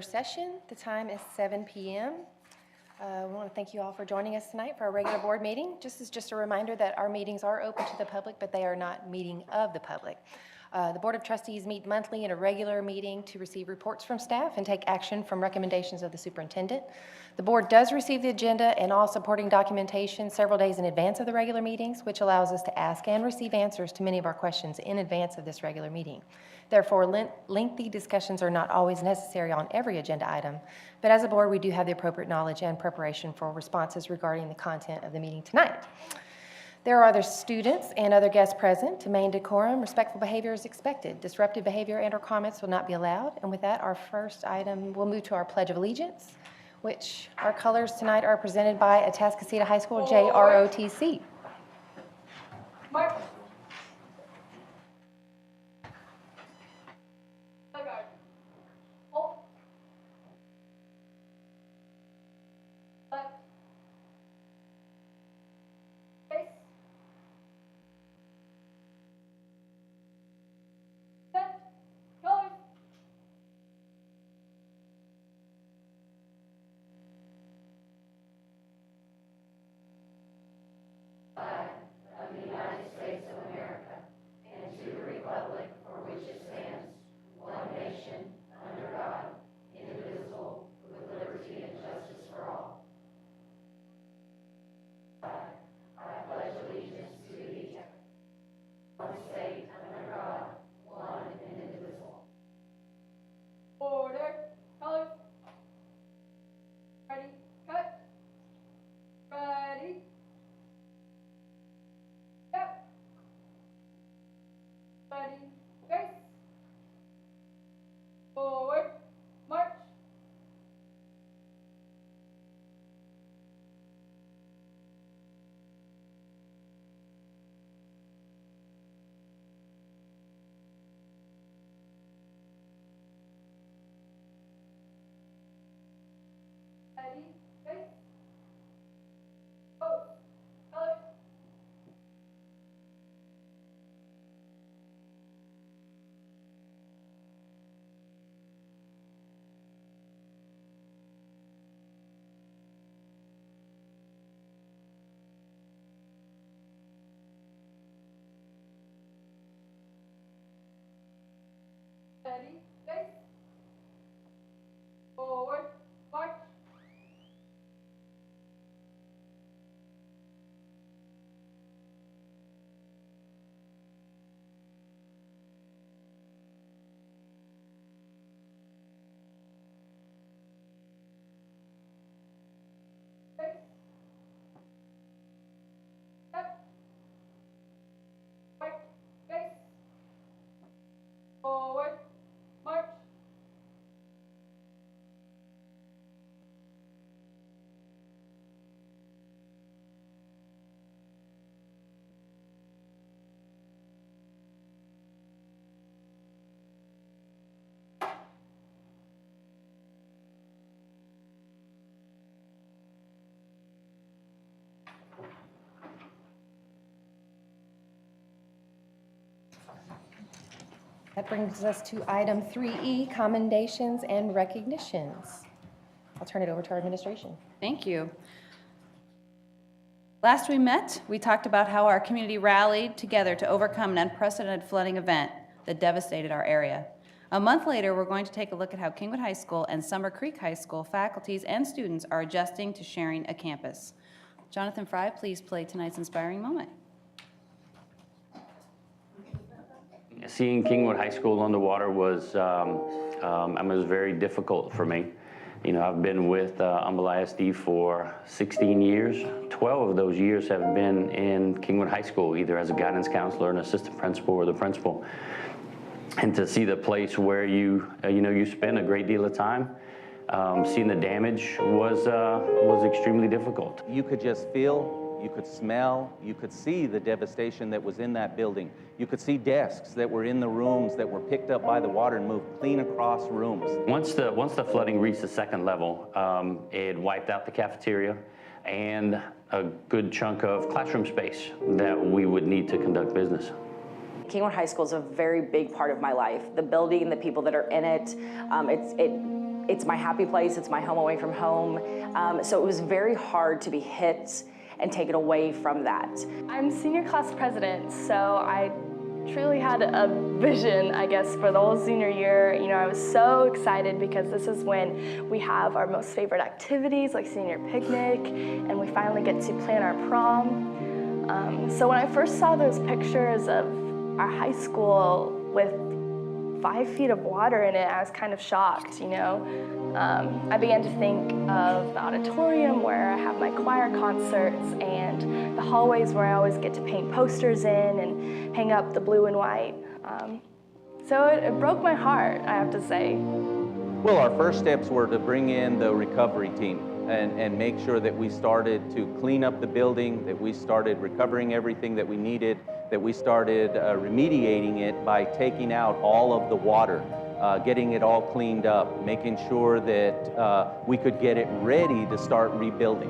Session. The time is 7 p.m. I want to thank you all for joining us tonight for our regular board meeting. Just a reminder that our meetings are open to the public, but they are not meeting of the public. The Board of Trustees meet monthly in a regular meeting to receive reports from staff and take action from recommendations of the superintendent. The board does receive the agenda and all supporting documentation several days in advance of the regular meetings, which allows us to ask and receive answers to many of our questions in advance of this regular meeting. Therefore, lengthy discussions are not always necessary on every agenda item, but as a board, we do have the appropriate knowledge and preparation for responses regarding the content of the meeting tonight. There are other students and other guests present. To maintain decorum, respectful behavior is expected. Disruptive behavior and/or comments will not be allowed. And with that, our first item, we'll move to our Pledge of Allegiance, which our colors tonight are presented by Atascocita High School JROTC. Mark. Ready, face, forward, march. Face, step, right, face, forward, march. That brings us to item 3E, commendations and recognitions. I'll turn it over to our administration. Thank you. Last we met, we talked about how our community rallied together to overcome an unprecedented flooding event that devastated our area. A month later, we're going to take a look at how Kingwood High School and Summer Creek High School faculties and students are adjusting to sharing a campus. Jonathan Fry, please play tonight's inspiring moment. Seeing Kingwood High School underwater was very difficult for me. You know, I've been with Humble ISD for 16 years. 12 of those years have been in Kingwood High School, either as a guidance counselor, an assistant principal, or the principal. And to see the place where you spend a great deal of time, seeing the damage was extremely difficult. You could just feel, you could smell, you could see the devastation that was in that building. You could see desks that were in the rooms that were picked up by the water and moved clean across rooms. Once the flooding reached the second level, it wiped out the cafeteria and a good chunk of classroom space that we would need to conduct business. Kingwood High School is a very big part of my life. The building, the people that are in it, it it's my happy place, it's my home away from home. So it was very hard to be hit and taken away from that. I'm senior class president, so I truly had a vision, I guess, for the whole senior year. You know, I was so excited because this is when we have our most favorite activities, like senior picnic, and we finally get to plan our prom. So when I first saw those pictures of our high school with 5 feet of water in it, I was kind of shocked, you know. I began to think of the auditorium where I have my choir concerts and the hallways where I always get to paint posters in and hang up the blue and white. So it broke my heart, I have to say. Well, our first steps were to bring in the recovery team and make sure that we started to clean up the building, that we started recovering everything that we needed, that we started remediating it by taking out all of the water, getting it all cleaned up, making sure that we could get it ready to start rebuilding.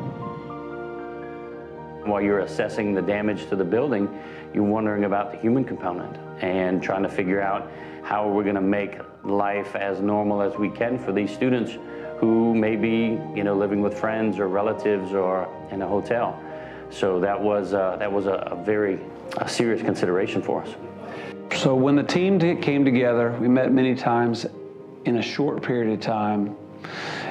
While you're assessing the damage to the building, you're wondering about the human component and trying to figure out how we're going to make life as normal as we can for these students who may be, you know, living with friends or relatives or in a hotel. So that was a very serious consideration for us. So when the team came together, we met many times in a short period of time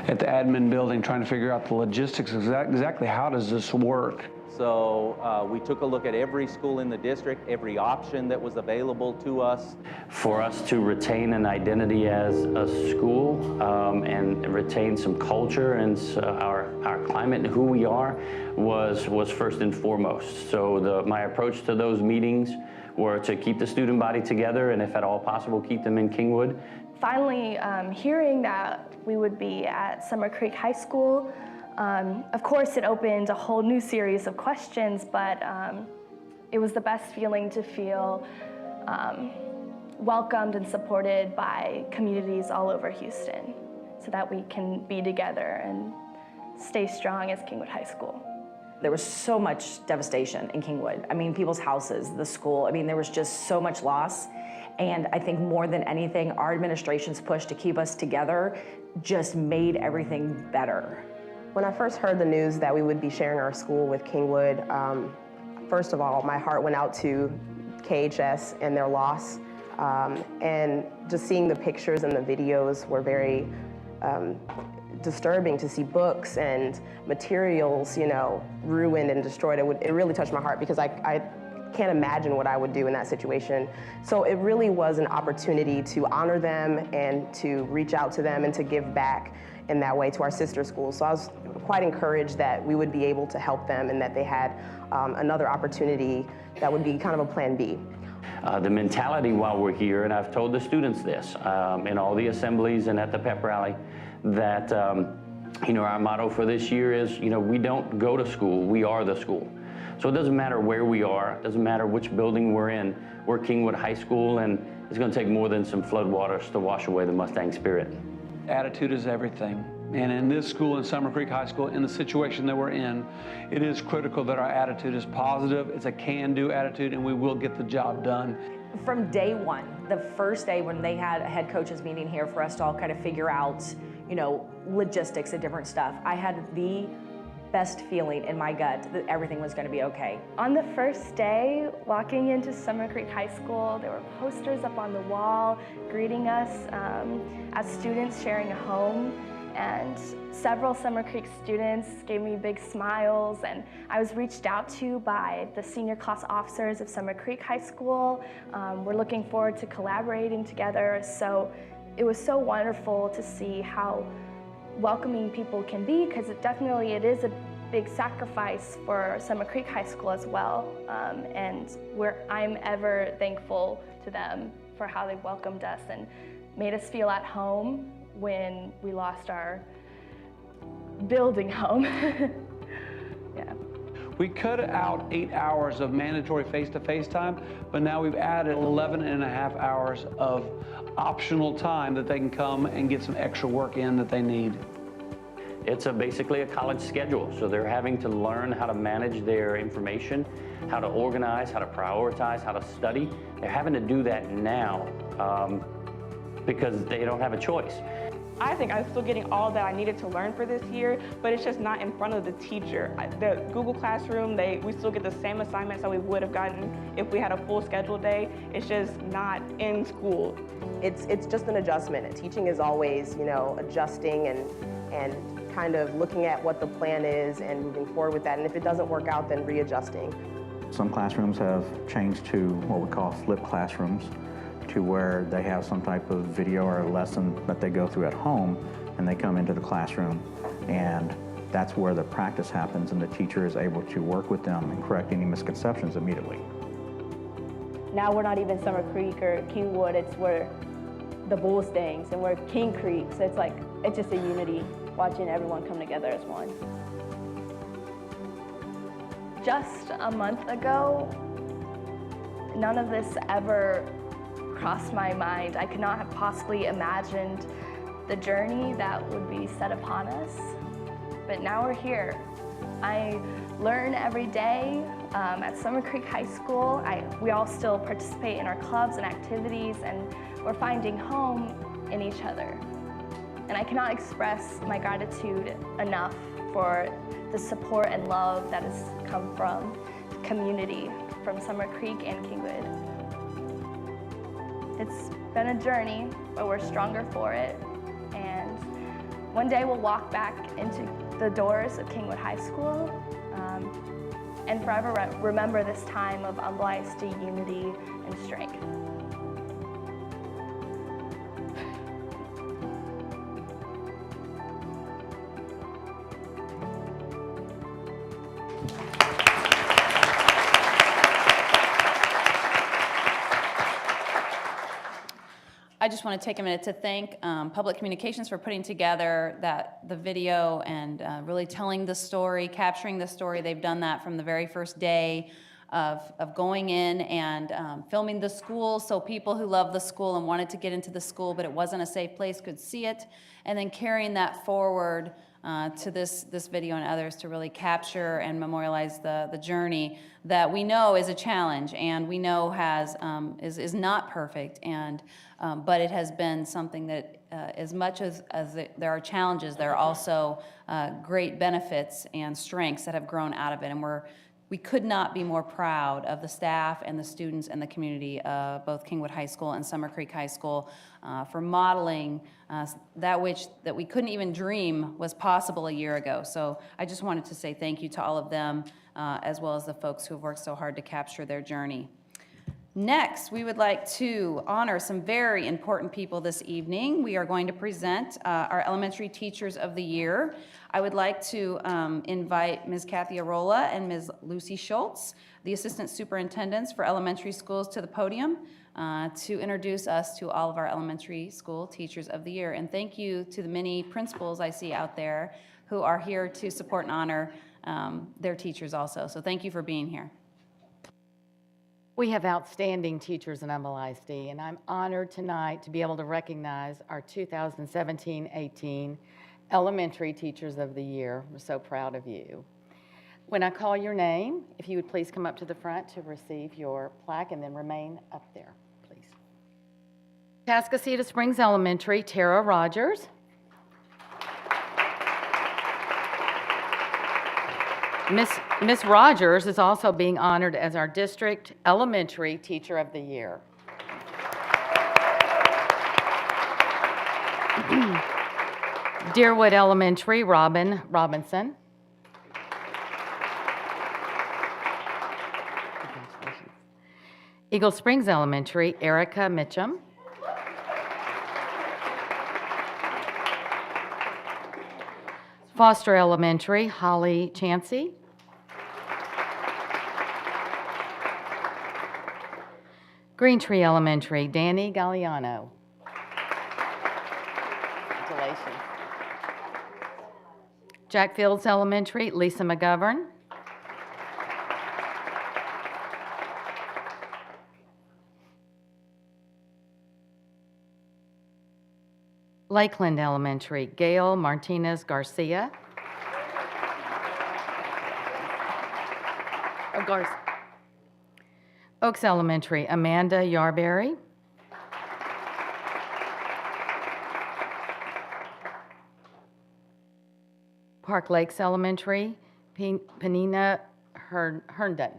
at the admin building trying to figure out the logistics, exactly how does this work. So we took a look at every school in the district, every option that was available to us. For us to retain an identity as a school and retain some culture and our climate and who we are was first and foremost. So my approach to those meetings were to keep the student body together and if at all possible, keep them in Kingwood. Finally, hearing that we would be at Summer Creek High School, of course it opened a whole new series of questions, but it was the best feeling to feel welcomed and supported by communities all over Houston so that we can be together and stay strong as Kingwood High School. There was so much devastation in Kingwood. I mean, people's houses, the school, I mean, there was just so much loss. And I think more than anything, our administration's push to keep us together just made everything better. When I first heard the news that we would be sharing our school with Kingwood, first of all, my heart went out to KHS and their loss. And just seeing the pictures and the videos were very disturbing to see books and materials, you know, ruined and destroyed. It really touched my heart because I can't imagine what I would do in that situation. So it really was an opportunity to honor them and to reach out to them and to give back in that way to our sister schools. So I was quite encouraged that we would be able to help them and that they had another opportunity that would be kind of a plan B. The mentality while we're here, and I've told the students this in all the assemblies and at the pep rally, that you know, our motto for this year is, you know, we don't go to school, we are the school. So it doesn't matter where we are, it doesn't matter which building we're in, we're Kingwood High School, and it's going to take more than some floodwaters to wash away the Mustang spirit. Attitude is everything. And in this school, in Summer Creek High School, in the situation that we're in, it is critical that our attitude is positive. It's a can-do attitude, and we will get the job done. From day one, the first day when they had a head coaches meeting here for us to all kind of figure out, you know, logistics and different stuff, I had the best feeling in my gut that everything was going to be okay. On the first day, walking into Summer Creek High School, there were posters up on the wall greeting us as students sharing a home. And several Summer Creek students gave me big smiles, and I was reached out to by the senior class officers of Summer Creek High School. We're looking forward to collaborating together, so it was so wonderful to see how welcoming people can be, because it is a big sacrifice for Summer Creek High School as well, and I'm ever thankful to them for how they welcomed us and made us feel at home when we lost our building home. Yeah. We cut out 8 hours of mandatory face-to-face time, but now we've added 11.5 hours of optional time that they can come and get some extra work in that they need. It's basically a college schedule, so they're having to learn how to manage their information, how to organize, how to prioritize, how to study. They're having to do that now because they don't have a choice. I think I'm still getting all that I needed to learn for this year, but it's just not in front of the teacher. The Google Classroom, we still get the same assignments that we would have gotten if we had a full schedule day. It's just not in school. It's just an adjustment. Teaching is always, adjusting and kind of looking at what the plan is and moving forward with that. And if it doesn't work out, then readjusting. Some classrooms have changed to what we call flipped classrooms, to where they have some type of video or a lesson that they go through at home, and they come into the classroom, and that's where the practice happens, and the teacher is able to work with them and correct any misconceptions immediately. Now we're not even Summer Creek or Kingwood, it's where the Bull Stings and we're King Creek, so it's just a unity, watching everyone come together as one. Just a month ago, none of this ever crossed my mind. I could not have possibly imagined the journey that would be set upon us, but now we're here. I learn every day at Summer Creek High School. We all still participate in our clubs and activities, and we're finding home in each other. And I cannot express my gratitude enough for the support and love that has come from the community, from Summer Creek and Kingwood. It's been a journey, but we're stronger for it. And one day we'll walk back into the doors of Kingwood High School and forever remember this time of Humble ISD unity and strength. I just want to take a minute to thank Public Communications for putting together the video and really telling the story, capturing the story. They've done that from the very first day of going in and filming the school, so people who love the school and wanted to get into the school but it wasn't a safe place could see it, and then carrying that forward to this video and others to really capture and memorialize the journey that we know is a challenge and we know is not perfect, and but it has been something that as much as there are challenges, there are also great benefits and strengths that have grown out of it, and we could not be more proud of the staff and the students and the community of both Kingwood High School and Summer Creek High School for modeling that we couldn't even dream was possible a year ago. So I just wanted to say thank you to all of them, as well as the folks who have worked so hard to capture their journey. Next, we would like to honor some very important people this evening. We are going to present our Elementary Teachers of the Year. I would like to invite Ms. Kathy Arola and Ms. Lucy Schultz, the Assistant Superintendents for Elementary Schools, to the podium to introduce us to all of our Elementary School Teachers of the Year. And thank you to the many principals I see out there who are here to support and honor their teachers also. So thank you for being here. We have outstanding teachers in Humble ISD, and I'm honored tonight to be able to recognize our 2017-18 Elementary Teachers of the Year. We're so proud of you. When I call your name, if you would please come up to the front to receive your plaque and then remain up there, please. Tascasita Springs Elementary, Tara Rogers. Miss Rogers is also being honored as our District Elementary Teacher of the Year. Deerwood Elementary, Robin Robinson. Eagle Springs Elementary, Erica Mitchum. Foster Elementary, Holly Chansey. Green Tree Elementary, Danny Galliano. Congratulations. Jack Fields Elementary, Lisa McGovern. Lakeland Elementary, Gail Martinez Garcia. Oaks Elementary, Amanda Yarberry. Park Lakes Elementary, Penina Herndon.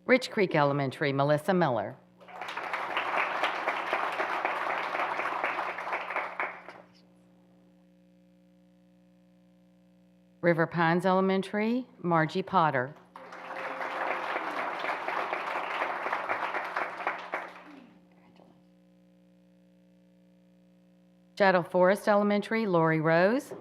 Rich Creek Elementary, Melissa Miller. River Pines Elementary, Margie Potter. Shadow Forest Elementary, Lori Rose.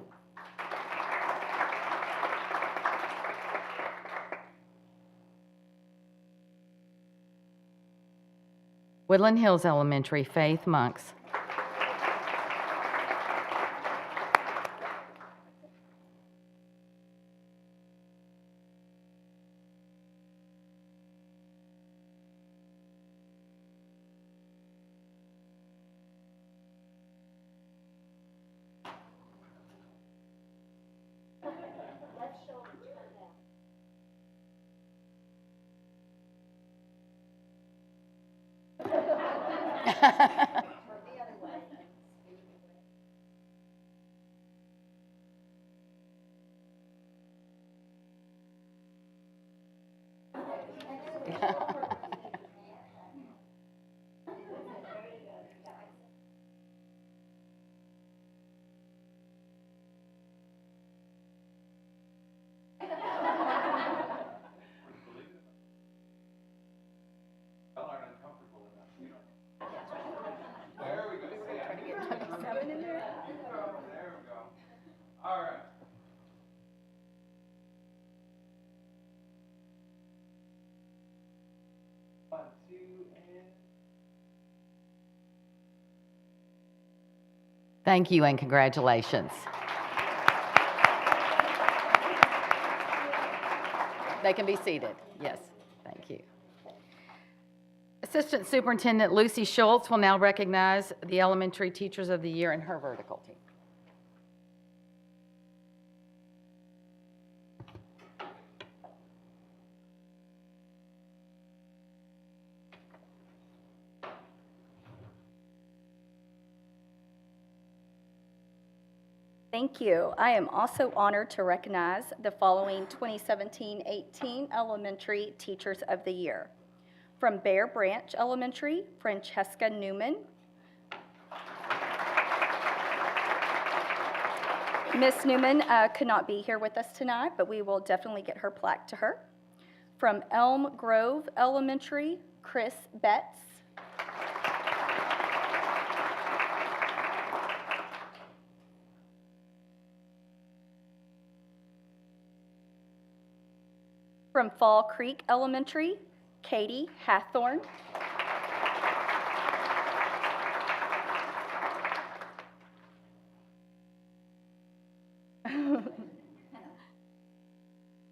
Woodland Hills Elementary, Faith Monks. Thank you and congratulations. They can be seated. Yes, thank you. Assistant Superintendent Lucy Schultz will now recognize the Elementary Teachers of the Year in her vertical team. Thank you. I am also honored to recognize the following 2017-18 Elementary Teachers of the Year. From Bear Branch Elementary, Francesca Newman. Miss Newman could not be here with us tonight, but we will definitely get her plaque to her. From Elm Grove Elementary, Chris Betts. From Fall Creek Elementary, Katie Hathorn.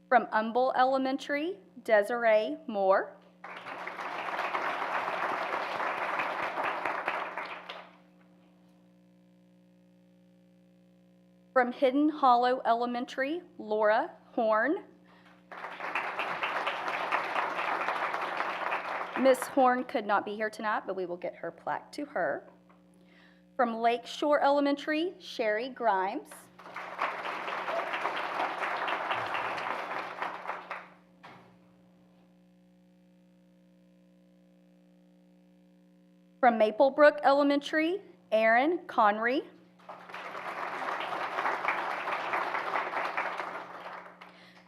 From Humble Elementary, Desiree Moore. From Hidden Hollow Elementary, Laura Horn. Miss Horn could not be here tonight, but we will get her plaque to her. From Lakeshore Elementary, Sherry Grimes. From Maplebrook Elementary, Erin Conry.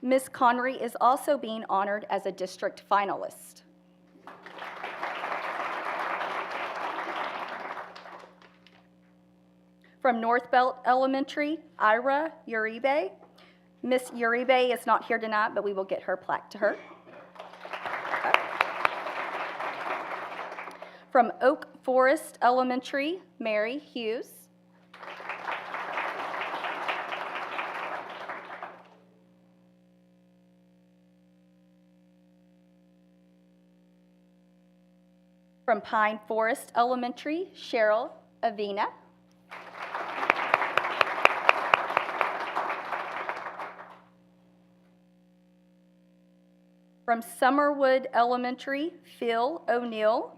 Miss Conry is also being honored as a district finalist. From North Belt Elementary, Ira Uribe. Miss Uribe is not here tonight, but we will get her plaque to her. From Oak Forest Elementary, Mary Hughes. From Pine Forest Elementary, Cheryl Avina. From Summerwood Elementary, Phil O'Neill.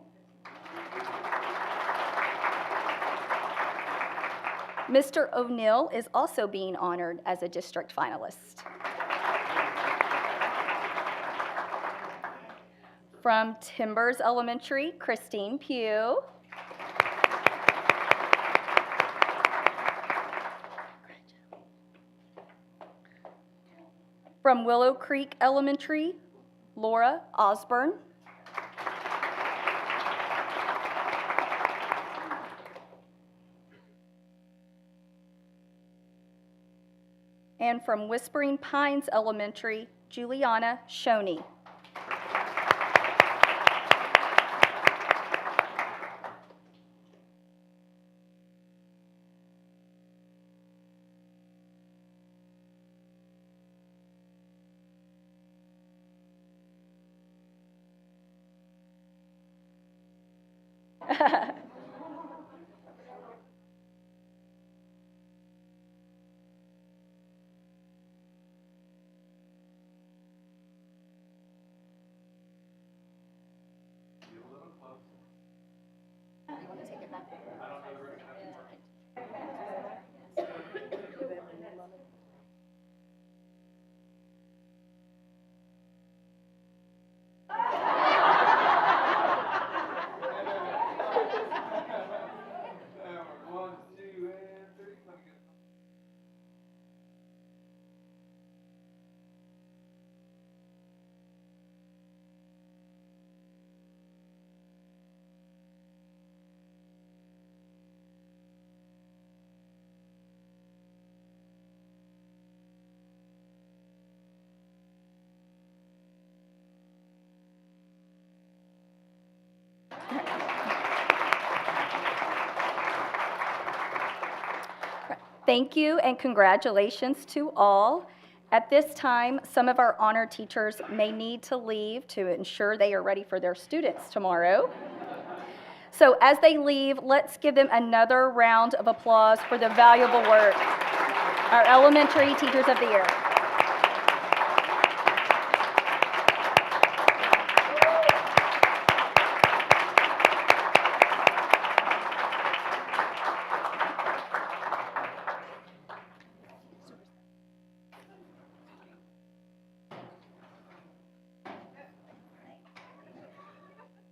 Mr. O'Neill is also being honored as a district finalist. From Timbers Elementary, Christine Pugh. From Willow Creek Elementary, Laura Osborne. And from Whispering Pines Elementary, Juliana Shoney. Thank you and congratulations to all. At this time, some of our honor teachers may need to leave to ensure they are ready for their students tomorrow. So as they leave, let's give them another round of applause for the valuable work. Our elementary teachers of the year.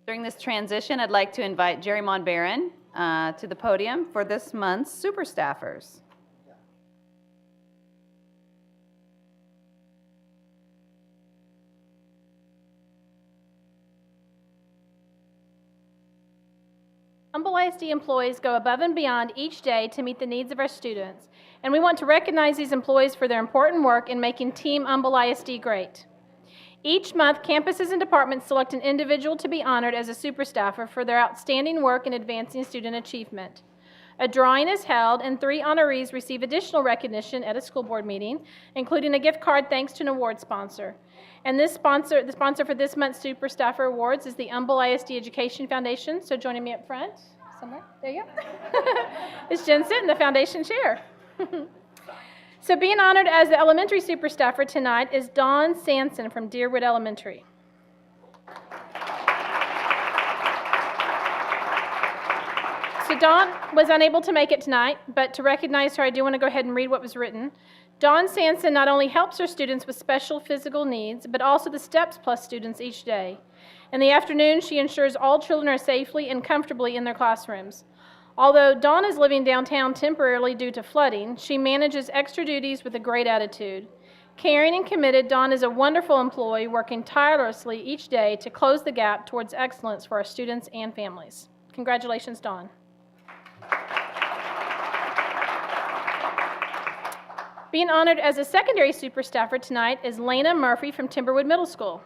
During this transition, I'd like to invite Jerry Monbaron to the podium for this month's super staffers. Humble ISD employees go above and beyond each day to meet the needs of our students, and we want to recognize these employees for their important work in making Team Humble ISD great. Each month, campuses and departments select an individual to be honored as a super staffer for their outstanding work in advancing student achievement. A drawing is held, and 3 honorees receive additional recognition at a school board meeting, including a gift card thanks to an award sponsor. And the sponsor for this month's Super Staffer Awards is the Humble ISD Education Foundation. So joining me up front, somewhere, there you go, is Jen Sitton, the foundation chair. So being honored as the elementary super staffer tonight is Dawn Sanson from Deerwood Elementary. So Dawn was unable to make it tonight, but to recognize her, I do want to go ahead and read what was written. Dawn Sanson not only helps her students with special physical needs, but also the STEPS Plus students each day. In the afternoon, she ensures all children are safely and comfortably in their classrooms. Although Dawn is living downtown temporarily due to flooding, she manages extra duties with a great attitude. Caring and committed, Dawn is a wonderful employee working tirelessly each day to close the gap towards excellence for our students and families. Congratulations, Dawn. Being honored as a secondary super staffer tonight is Lena Murphy from Timberwood Middle School.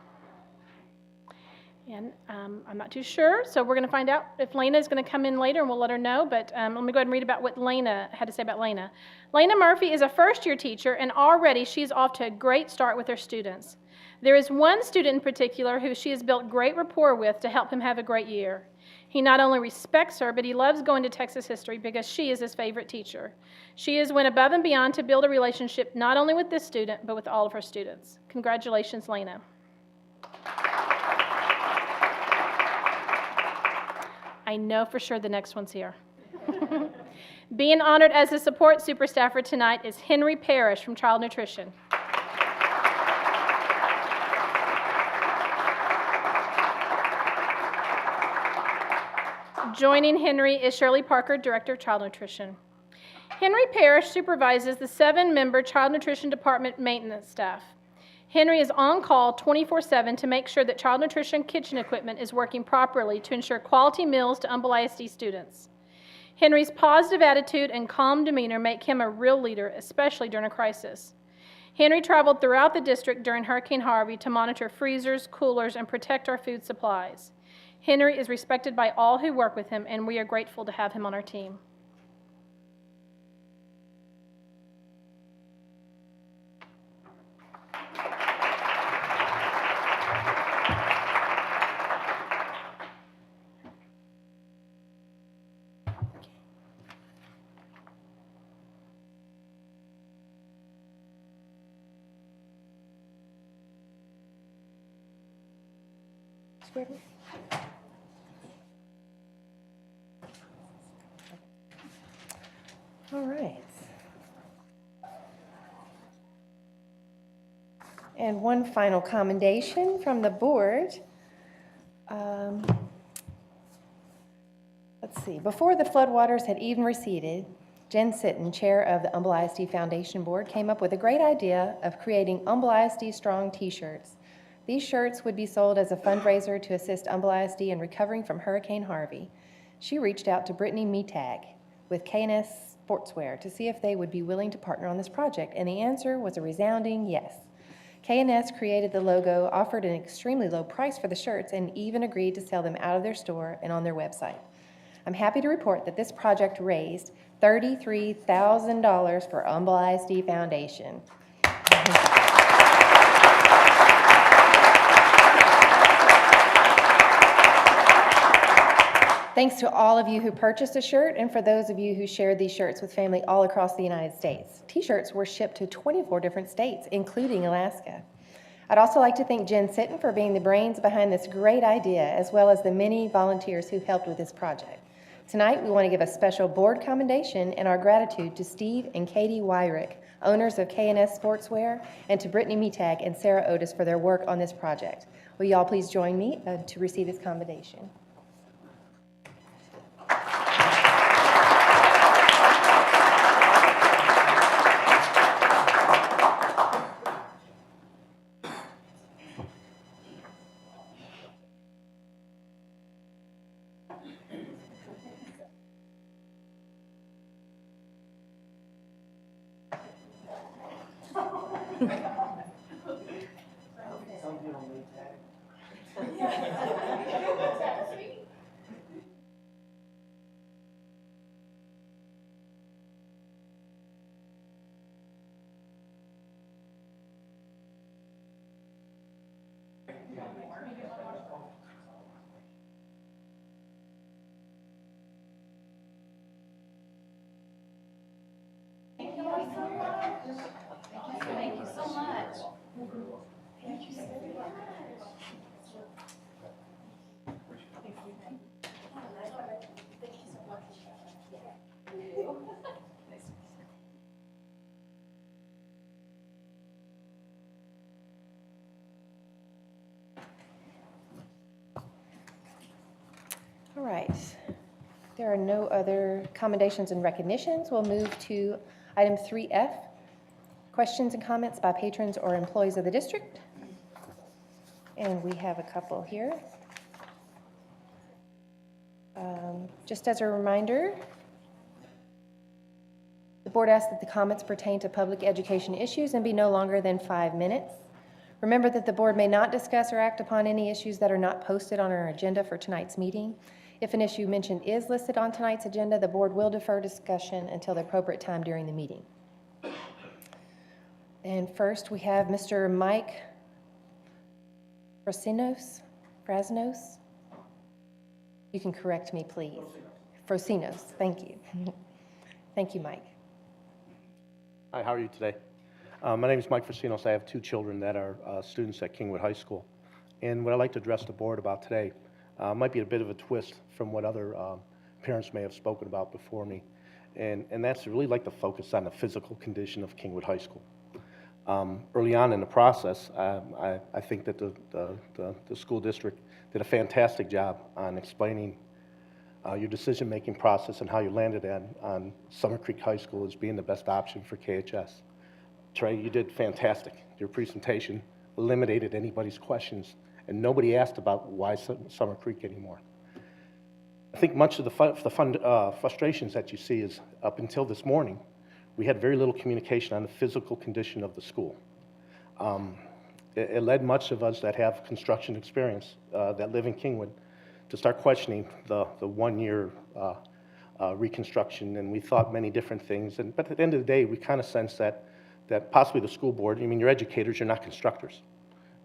And I'm not too sure, so we're going to find out if Lena is going to come in later, and we'll let her know. But let me go ahead and read about what Lena had to say about Lena. Lena Murphy is a first-year teacher, and already she's off to a great start with her students. There is one student in particular who she has built great rapport with to help him have a great year. He not only respects her, but he loves going to Texas history because she is his favorite teacher. She has went above and beyond to build a relationship not only with this student, but with all of her students. Congratulations, Lena. I know for sure the next one's here. Being honored as the support super staffer tonight is Henry Parrish from Child Nutrition. Joining Henry is Shirley Parker, Director of Child Nutrition. Henry Parrish supervises the 7-member Child Nutrition Department maintenance staff. Henry is on call 24/7 to make sure that child nutrition kitchen equipment is working properly to ensure quality meals to Humble ISD students. Henry's positive attitude and calm demeanor make him a real leader, especially during a crisis. Henry traveled throughout the district during Hurricane Harvey to monitor freezers, coolers, and protect our food supplies. Henry is respected by all who work with him, and we are grateful to have him on our team. All right. And one final commendation from the board. Let's see. Before the floodwaters had even receded, Jen Sitton, chair of the Humble ISD Foundation Board, came up with a great idea of creating Humble ISD Strong t-shirts. These shirts would be sold as a fundraiser to assist Humble ISD in recovering from Hurricane Harvey. She reached out to Brittany Metag with K&S Sportswear to see if they would be willing to partner on this project, and the answer was a resounding yes. K&S created the logo, offered an extremely low price for the shirts, and even agreed to sell them out of their store and on their website. I'm happy to report that this project raised $33,000 for Humble ISD Foundation. Thanks to all of you who purchased a shirt and for those of you who shared these shirts with family all across the United States. T-shirts were shipped to 24 different states, including Alaska. I'd also like to thank Jen Sitton for being the brains behind this great idea, as well as the many volunteers who helped with this project. Tonight, we want to give a special board commendation and our gratitude to Steve and Katie Wyrick, owners of K&S Sportswear, and to Brittany Metag and Sarah Otis for their work on this project. Will you all please join me to receive this commendation? Thank you so much. Thank you so much. All right. There are no other commendations and recognitions. We'll move to item 3F, questions and comments by patrons or employees of the district. And we have a couple here. Just as a reminder, the board asks that the comments pertain to public education issues and be no longer than 5 minutes. Remember that the board may not discuss or act upon any issues that are not posted on our agenda for tonight's meeting. If an issue mentioned is listed on tonight's agenda, the board will defer discussion until the appropriate time during the meeting. And first, we have Mr. Mike Frosinos. You can correct me, please. Frosinos, thank you. Thank you, Mike. Hi, how are you today? My name is Mike Frosinos. I have 2 children that are students at Kingwood High School. And what I'd like to address the board about today, might be a bit of a twist from what other parents may have spoken about before me. And that's really like the focus on the physical condition of Kingwood High School. Early on in the process, I think that the school district did a fantastic job on explaining your decision-making process and how you landed on Summer Creek High School as being the best option for KHS. Trey, you did fantastic. Your presentation eliminated anybody's questions, and nobody asked about why Summer Creek anymore. I think much of the frustrations that you see is up until this morning, we had very little communication on the physical condition of the school. It led much of us that have construction experience that live in Kingwood to start questioning the one-year reconstruction, and we thought many different things. But at the end of the day, we kind of sensed that possibly the school board, I mean, you're educators, you're not constructors.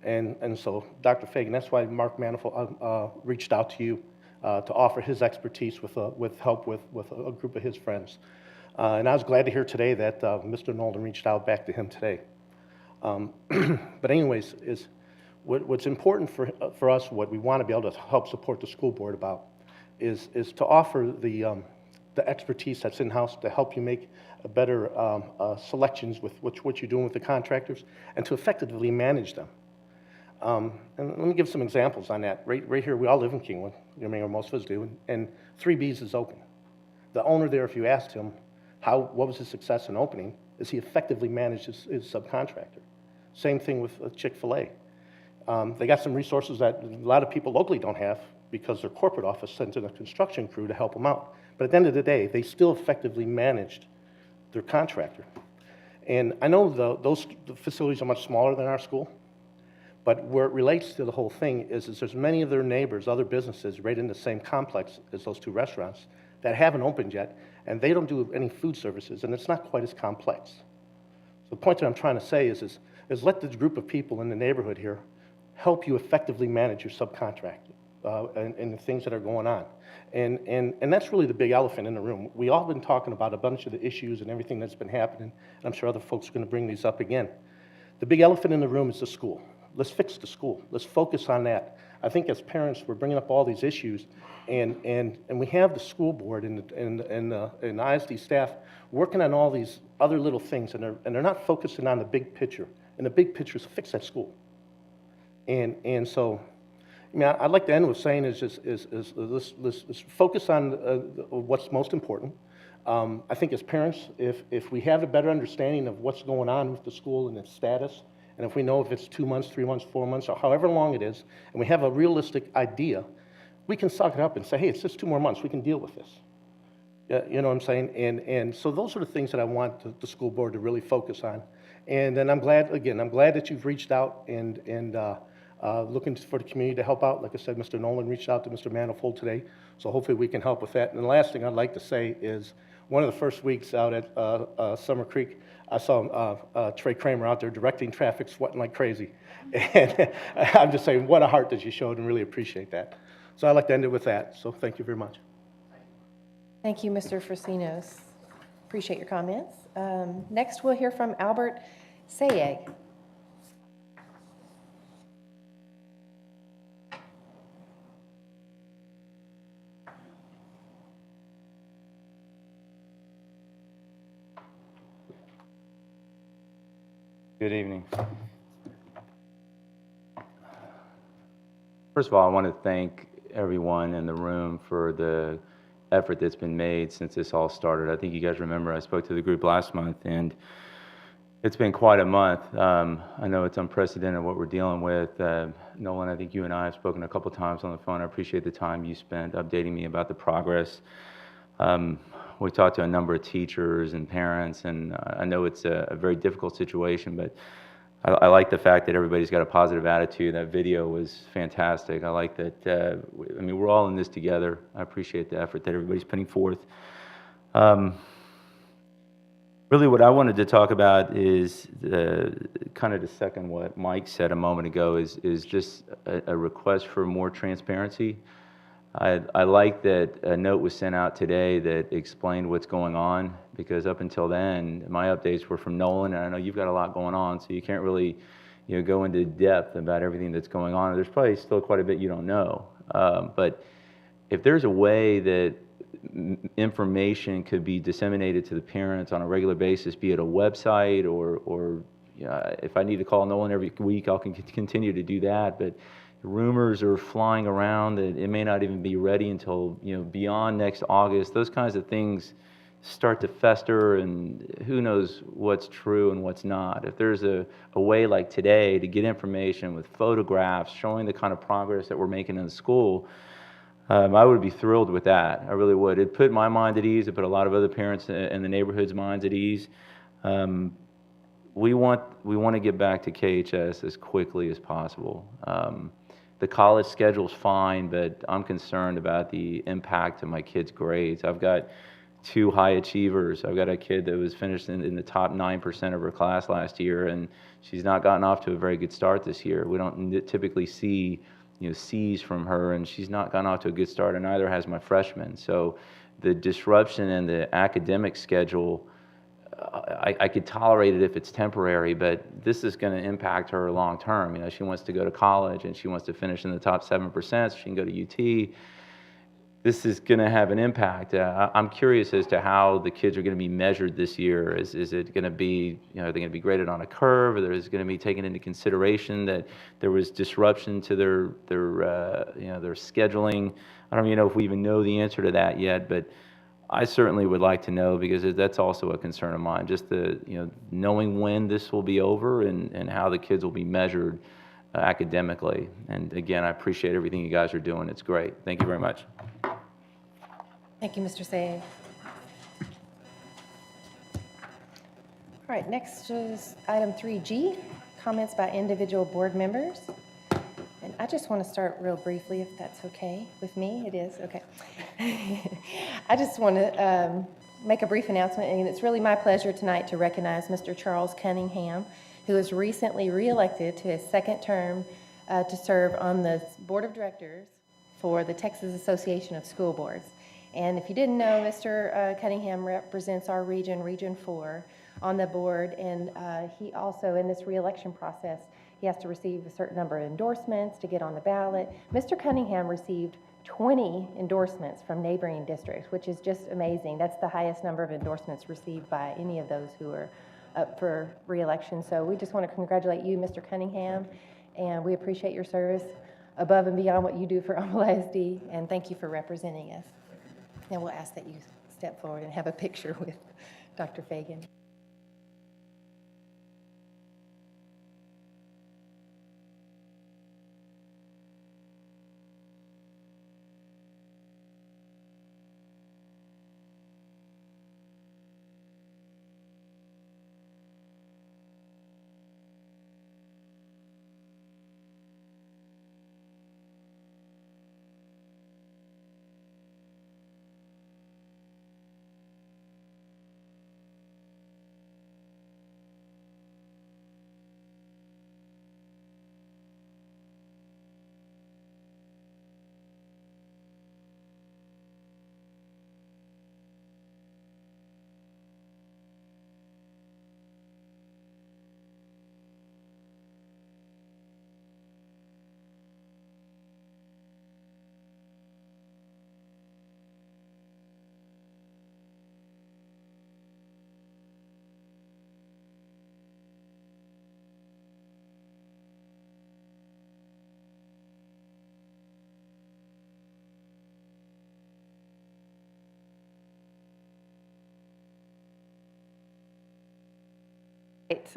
And so, Dr. Fagan, that's why Mark Manifold reached out to you to offer his expertise with help with a group of his friends. And I was glad to hear today that Mr. Nolan reached out back to him today. But anyways, what's important for us, what we want to be able to help support the school board about, is to offer the expertise that's in-house to help you make better selections with what you're doing with the contractors and to effectively manage them. And let me give some examples on that. Right here, we all live in Kingwood, or most of us do, and 3B's is open. The owner there, if you asked him what was his success in opening, is he effectively managed his subcontractor. Same thing with Chick-fil-A. They got some resources that a lot of people locally don't have because their corporate office sent in a construction crew to help them out. But at the end of the day, they still effectively managed their contractor. And I know the facilities are much smaller than our school, but where it relates to the whole thing is there's many of their neighbors, other businesses, right in the same complex as those two restaurants that haven't opened yet, and they don't do any food services, and it's not quite as complex. So the point that I'm trying to say is let this group of people in the neighborhood here help you effectively manage your subcontract and the things that are going on. And that's really the big elephant in the room. We all been talking about a bunch of the issues and everything that's been happening, and I'm sure other folks are going to bring these up again. The big elephant in the room is the school. Let's fix the school. Let's focus on that. I think as parents, we're bringing up all these issues, and we have the school board and ISD staff working on all these other little things, and they're not focusing on the big picture. And the big picture is fix that school. And so, I mean, I'd like to end with saying let's focus on what's most important. I think as parents, if we have a better understanding of what's going on with the school and its status, and if we know if it's 2 months, 3 months, 4 months, or however long it is, and we have a realistic idea, we can suck it up and say, hey, it's just 2 more months, we can deal with this. You know what I'm saying? And so those are the things that I want the school board to really focus on. And then I'm glad that you've reached out and looking for the community to help out. Like I said, Mr. Nolan reached out to Mr. Manifold today, so hopefully we can help with that. And the last thing I'd like to say is one of the first weeks out at Summer Creek, I saw Trey Kramer out there directing traffic, sweating like crazy. And I'm just saying, what a heart that you showed, and really appreciate that. So I'd like to end it with that. So thank you very much. Thank you, Mr. Frasinos. Appreciate your comments. Next, we'll hear from Albert Sayeg. Good evening. First of all, I want to thank everyone in the room for the effort that's been made since this all started. I think you guys remember I spoke to the group last month, and it's been quite a month. I know it's unprecedented what we're dealing with. Nolan, I think you and I have spoken a couple times on the phone. I appreciate the time you spent updating me about the progress. We talked to a number of teachers and parents, and I know it's a very difficult situation, but I like the fact that everybody's got a positive attitude. That video was fantastic. I like that, I mean, we're all in this together. I appreciate the effort that everybody's putting forth. Really what I wanted to talk about is kind of to second what Mike said a moment ago is just a request for more transparency. I like that a note was sent out today that explained what's going on, because up until then, my updates were from Nolan, and I know you've got a lot going on, so you can't really go into depth about everything that's going on. There's probably still quite a bit you don't know. But if there's a way that information could be disseminated to the parents on a regular basis, be it a website or if I need to call Nolan every week, I'll continue to do that. But rumors are flying around that it may not even be ready until beyond next August. Those kinds of things start to fester, and who knows what's true and what's not. If there's a way like today to get information with photographs showing the kind of progress that we're making in the school, I would be thrilled with that. I really would. It put my mind at ease. It put a lot of other parents in the neighborhood's minds at ease. We want to get back to KHS as quickly as possible. The college schedule's fine, but I'm concerned about the impact to my kids' grades. I've got 2 high achievers. I've got a kid that was finished in the top 9% of her class last year, and she's not gotten off to a very good start this year. We don't typically see C's from her, and she's not gotten off to a good start, and neither has my freshman. So the disruption in the academic schedule, I could tolerate it if it's temporary, but this is going to impact her long term. She wants to go to college and she wants to finish in the top 7% so she can go to UT. This is going to have an impact. I'm curious as to how the kids are going to be measured this year. Is it going to be, are they going to be graded on a curve? Or is it going to be taken into consideration that there was disruption to their scheduling? I don't even know if we even know the answer to that yet, but I certainly would like to know, because that's also a concern of mine, just knowing when this will be over and how the kids will be measured academically. And again, I appreciate everything you guys are doing. It's great. Thank you very much. Thank you, Mr. Sayegh. All right, next is item 3G, comments by individual board members. And I just want to start real briefly, if that's okay with me. It is, okay. I just want to make a brief announcement, and it's really my pleasure tonight to recognize Mr. Charles Cunningham, who was recently reelected to his second term to serve on the board of directors for the Texas Association of School Boards. And if you didn't know, Mr. Cunningham represents our region, Region 4, on the board, and he also, in this reelection process, he has to receive a certain number of endorsements to get on the ballot. Mr. Cunningham received 20 endorsements from neighboring districts, which is just amazing. That's the highest number of endorsements received by any of those who are up for re-election. So we just want to congratulate you, Mr. Cunningham, and we appreciate your service above and beyond what you do for Humble ISD, and thank you for representing us. And we'll ask that you step forward and have a picture with Dr. Fagan.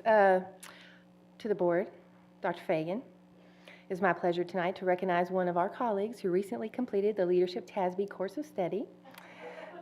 To the board, Dr. Fagan, it is my pleasure tonight to recognize one of our colleagues who recently completed the Leadership TASB course of study.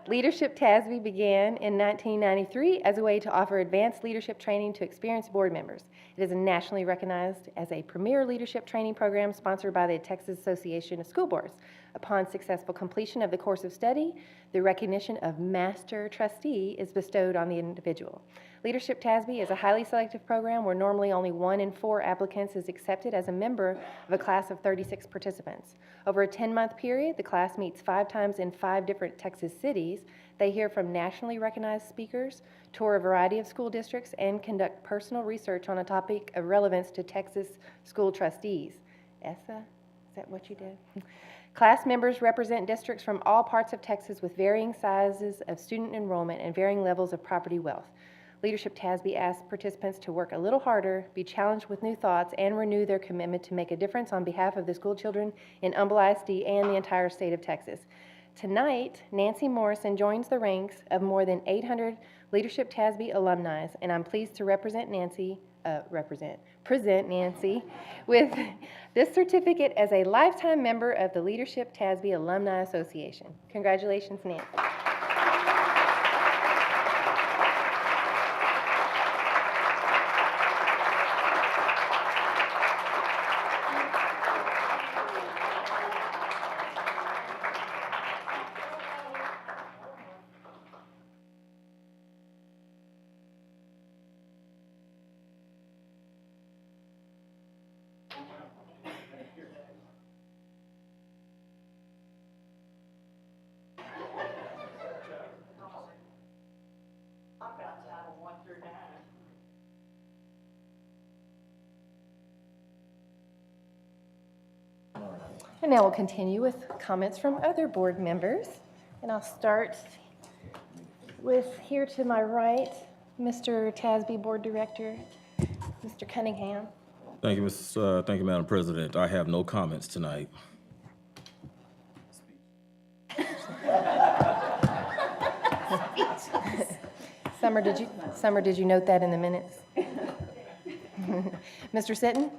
Leadership TASB began in 1993 as a way to offer advanced leadership training to experienced board members. It is nationally recognized as a premier leadership training program sponsored by the Texas Association of School Boards. Upon successful completion of the course of study, the recognition of Master Trustee is bestowed on the individual. Leadership TASB is a highly selective program where normally only 1 in 4 applicants is accepted as a member of a class of 36 participants. Over a 10-month period, the class meets 5 times in 5 different Texas cities trustees. They hear from nationally recognized speakers, tour a variety of school districts, and conduct personal research on a topic of relevance to Texas school trustees. ESSA, is that what you did? Class members represent districts from all parts of Texas with varying sizes of student enrollment and varying levels of property wealth. Leadership TASB asks participants to work a little harder, be challenged with new thoughts, and renew their commitment to make a difference on behalf of the school children in Humble ISD and the entire state of Texas. Tonight, Nancy Morrison joins the ranks of more than 800 Leadership TASB alumni, and I'm pleased to present Nancy with this certificate as a lifetime member of the Leadership TASB Alumni Association. Congratulations, Nancy. And now we'll continue with comments from other board members. And I'll start with here to my right, Mr. TASB Board Director, Mr. Cunningham. Thank you, thank you, Madam President. I have no comments tonight. Summer, did you note that in the minutes? Mr. Sitton?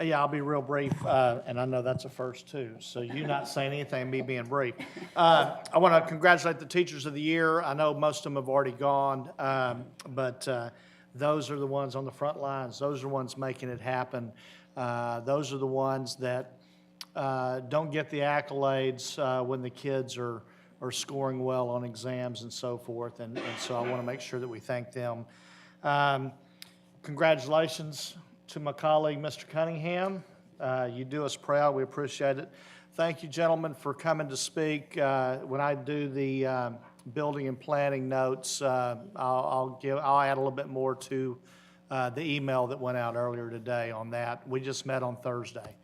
Yeah, I'll be real brief, and I know that's a first too, so you not saying anything, me being brief. I want to congratulate the Teachers of the Year. I know most of them have already gone, but those are the ones on the front lines. Those are the ones making it happen. Those are the ones that don't get the accolades when the kids are scoring well on exams and so forth, and so I want to make sure that we thank them. Congratulations to my colleague, Mr. Cunningham. You do us proud. We appreciate it. Thank you, gentlemen, for coming to speak. When I do the building and planning notes, I'll add a little bit more to the email that went out earlier today on that. We just met on Thursday.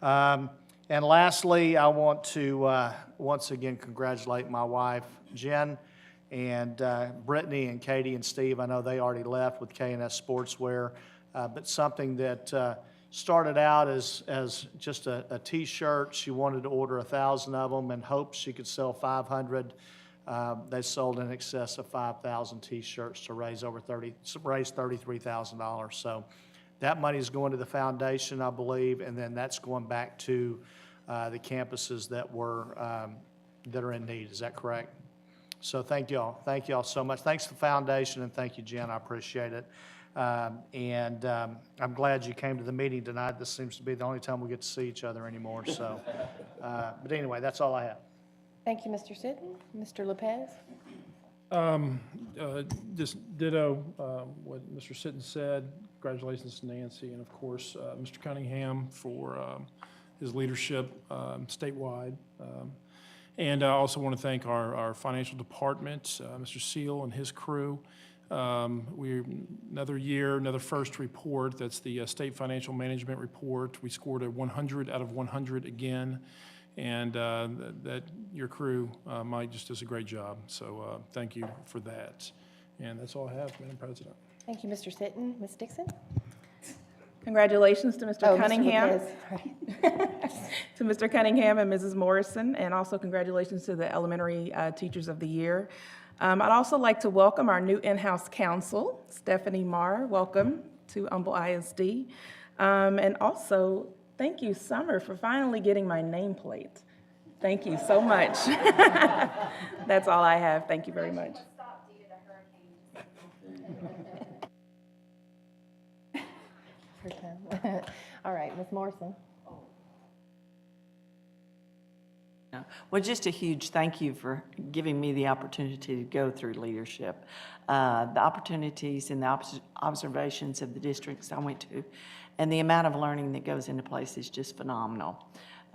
And lastly, I want to once again congratulate my wife, Jen, and Brittany and Katie and Steve. I know they already left with K&S Sportswear. But something that started out as just a T-shirt. She wanted to order 1,000 of them and hoped she could sell 500. They sold in excess of 5,000 T-shirts to raise $33,000. So that money is going to the foundation, I believe, and then that's going back to the campuses that are in need. Is that correct? So thank you all. Thank you all so much. Thanks to the foundation, and thank you, Jen. I appreciate it. I'm glad you came to the meeting tonight. This seems to be the only time we get to see each other anymore. So, but anyway, that's all I have. Thank you, Mr. Sitton. Mr. Lopez? Just ditto what Mr. Sitton said. Congratulations to Nancy, and of course, Mr. Cunningham for his leadership statewide. And I also want to thank our financial department, Mr. Seal and his crew. We're another year, another first report. That's the State Financial Management Report. We scored a 100 out of 100 again, and that your crew, Mike, just does a great job. So thank you for that. And that's all I have, Madam President. Thank you, Mr. Sitton. Ms. Dixon? Congratulations to Mr. Cunningham. Mr. Lopez. To Mr. Cunningham and Mrs. Morrison, and also congratulations to the Elementary Teachers of the Year. I'd also like to welcome our new in-house counsel, Stephanie Marr. Welcome to Humble ISD. And also, thank you, Summer, for finally getting my nameplate. Thank you so much. That's all I have. Thank you very much. All right, Ms. Morrison. Well, just a huge thank you for giving me the opportunity to go through leadership. The opportunities and the observations of the districts I went to, and the amount of learning that goes into place is just phenomenal.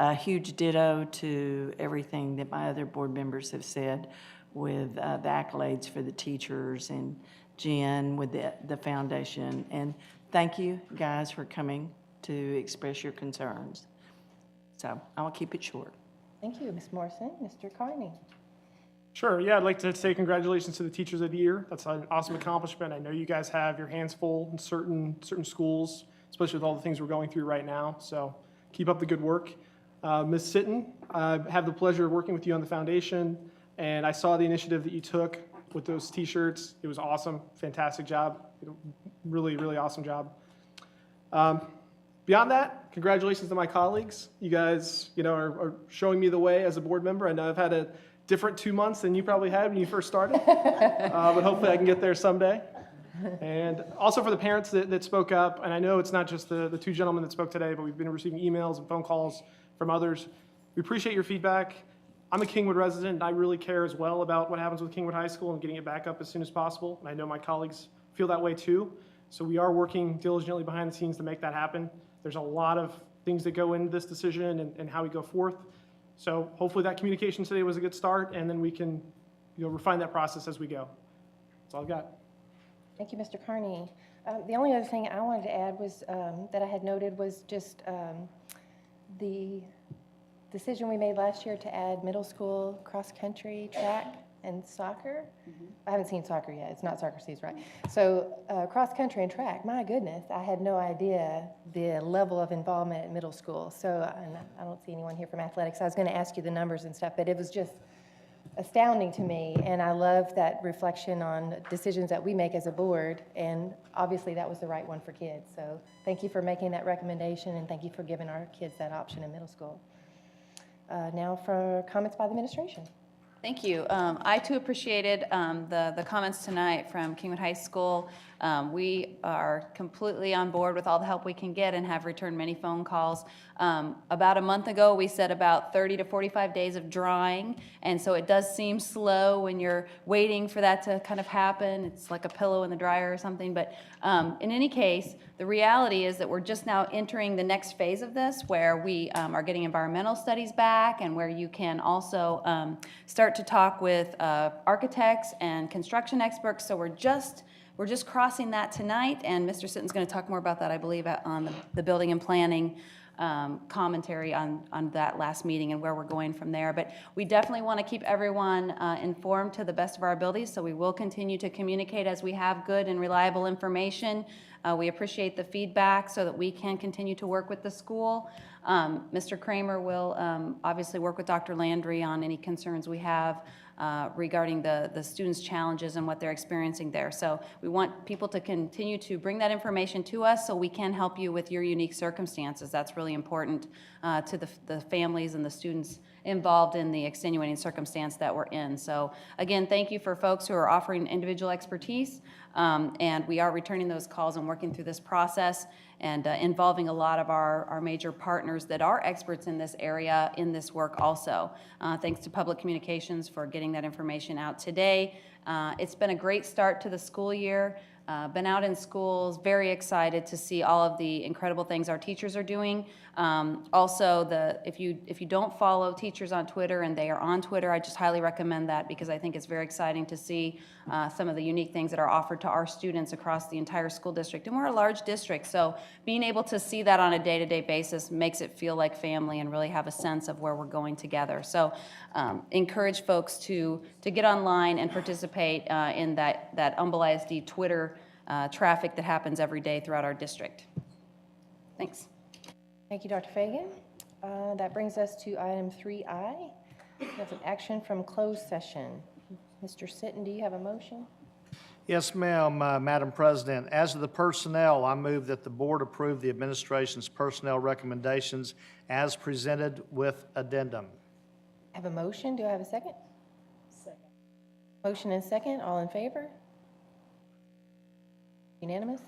A huge ditto to everything that my other board members have said with the accolades for the teachers and Jen with the foundation. And thank you guys for coming to express your concerns. So I'll keep it short. Thank you, Ms. Morrison. Mr. Carney. Sure, yeah, I'd like to say congratulations to the Teachers of the Year. That's an awesome accomplishment. I know you guys have your hands full in certain schools, especially with all the things we're going through right now. So keep up the good work. Ms. Sitton, I have the pleasure of working with you on the foundation, and I saw the initiative that you took with those T-shirts. It was awesome, fantastic job, really, really awesome job. Beyond that, congratulations to my colleagues. You guys, are showing me the way as a board member. I know I've had a different 2 months than you probably had when you first started, but hopefully I can get there someday. And also for the parents that spoke up, and I know it's not just the two gentlemen that spoke today, but we've been receiving emails and phone calls from others. We appreciate your feedback. I'm a Kingwood resident, and I really care as well about what happens with Kingwood High School and getting it back up as soon as possible. And I know my colleagues feel that way too. So we are working diligently behind the scenes to make that happen. There's a lot of things that go into this decision and how we go forth. So hopefully that communication today was a good start, and then we can refine that process as we go. That's all I've got. Thank you, Mr. Carney. The only other thing I wanted to add was that I had noted was just the decision we made last year to add middle school cross-country track and soccer. I haven't seen soccer yet. It's not soccer season, right? So cross-country and track, my goodness, I had no idea the level of involvement at middle school. So and I don't see anyone here from athletics. I was going to ask you the numbers and stuff, but it was just astounding to me, and I love that reflection on decisions that we make as a board, and obviously that was the right one for kids. So thank you for making that recommendation, and thank you for giving our kids that option in middle school. Now for comments by the administration. Thank you. I too appreciated the comments tonight from Kingwood High School. We are completely on board with all the help we can get and have returned many phone calls. About a month ago, we said about 30 to 45 days of drying, and so it does seem slow when you're waiting for that to kind of happen. It's like a pillow in the dryer or something, but in any case, the reality is that we're just now entering the next phase of this, where we are getting environmental studies back, and where you can also start to talk with architects and construction experts. So we're just crossing that tonight, and Mr. Sitton's going to talk more about that, I believe, on the building and planning commentary on that last meeting and where we're going from there. But we definitely want to keep everyone informed to the best of our abilities, so we will continue to communicate as we have good and reliable information. We appreciate the feedback so that we can continue to work with the school. Mr. Kramer will obviously work with Dr. Landry on any concerns we have regarding the students' challenges and what they're experiencing there. So we want people to continue to bring that information to us so we can help you with your unique circumstances. That's really important to the families and the students involved in the extenuating circumstance that we're in. So again, thank you for folks who are offering individual expertise, and we are returning those calls and working through this process and involving a lot of our major partners that are experts in this area in this work also. Thanks to Public Communications for getting that information out today. It's been a great start to the school year. Been out in schools, very excited to see all of the incredible things our teachers are doing. Also, if you don't follow teachers on Twitter and they are on Twitter, I just highly recommend that, because I think it's very exciting to see some of the unique things that are offered to our students across the entire school district. And we're a large district, so being able to see that on a day-to-day basis makes it feel like family and really have a sense of where we're going together. So encourage folks to get online and participate in that Humble ISD Twitter traffic that happens every day throughout our district. Thanks. Thank you, Dr. Fagan. That brings us to item 3I. We have an action from closed session. Mr. Sitton, do you have a motion? Yes, ma'am, Madam President. As to the personnel, I move that the board approve the administration's personnel recommendations as presented with addendum. I have a motion. Do I have a second? Second. Motion and second. All in favor? Unanimous?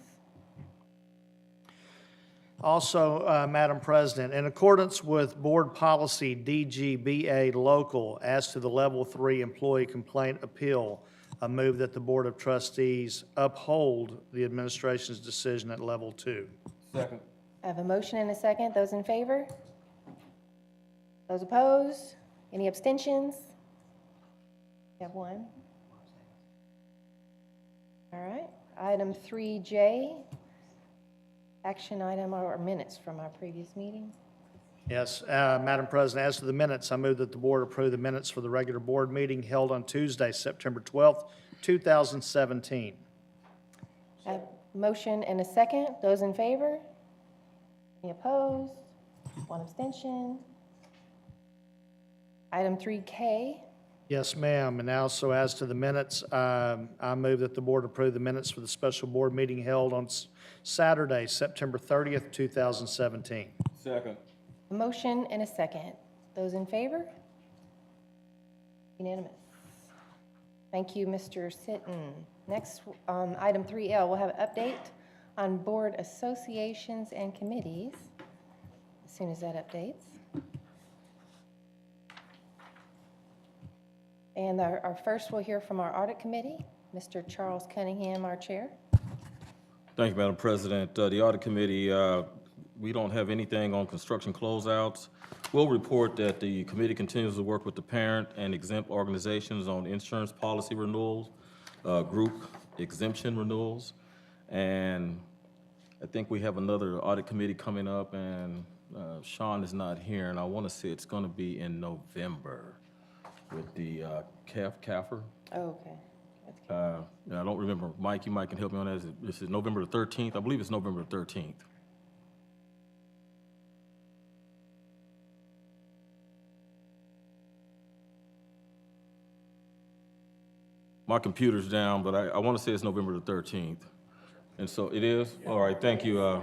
Also, Madam President, in accordance with Board Policy DGBA Local as to the Level 3 Employee Complaint Appeal, I move that the Board of Trustees uphold the administration's decision at Level 2. Second. I have a motion and a second. Those in favor? Those opposed? Any abstentions? We have one. All right. Item 3J, action item or minutes from our previous meeting. Yes, Madam President, as to the minutes, I move that the board approve the minutes for the regular board meeting held on Tuesday, September 12th, 2017. I have a motion and a second. Those in favor? Any opposed? One abstention. Item 3K, Yes, ma'am. And also as to the minutes, I move that the board approve the minutes for the special board meeting held on Saturday, September 30th, 2017. Second. a motion and a second. Those in favor? Unanimous. Thank you, Mr. Sitton. Next, item 3L, we'll have an update on board associations and committees as soon as that updates. And our first, we'll hear from our audit committee, Mr. Charles Cunningham, our chair. Thank you, Madam President. The audit committee, we don't have anything on construction closeouts. We'll report that the committee continues to work with the parent and exempt organizations on insurance policy renewals, group exemption renewals, and I think we have another audit committee coming up, and Sean is not here, and I want to say it's going to be in November with the CAFR. Oh, okay. And I don't remember, Mike, you might can help me on that. This is November the 13th. I believe it's November the 13th. My computer's down, but I want to say it's November the 13th. And so it is? All right, thank you.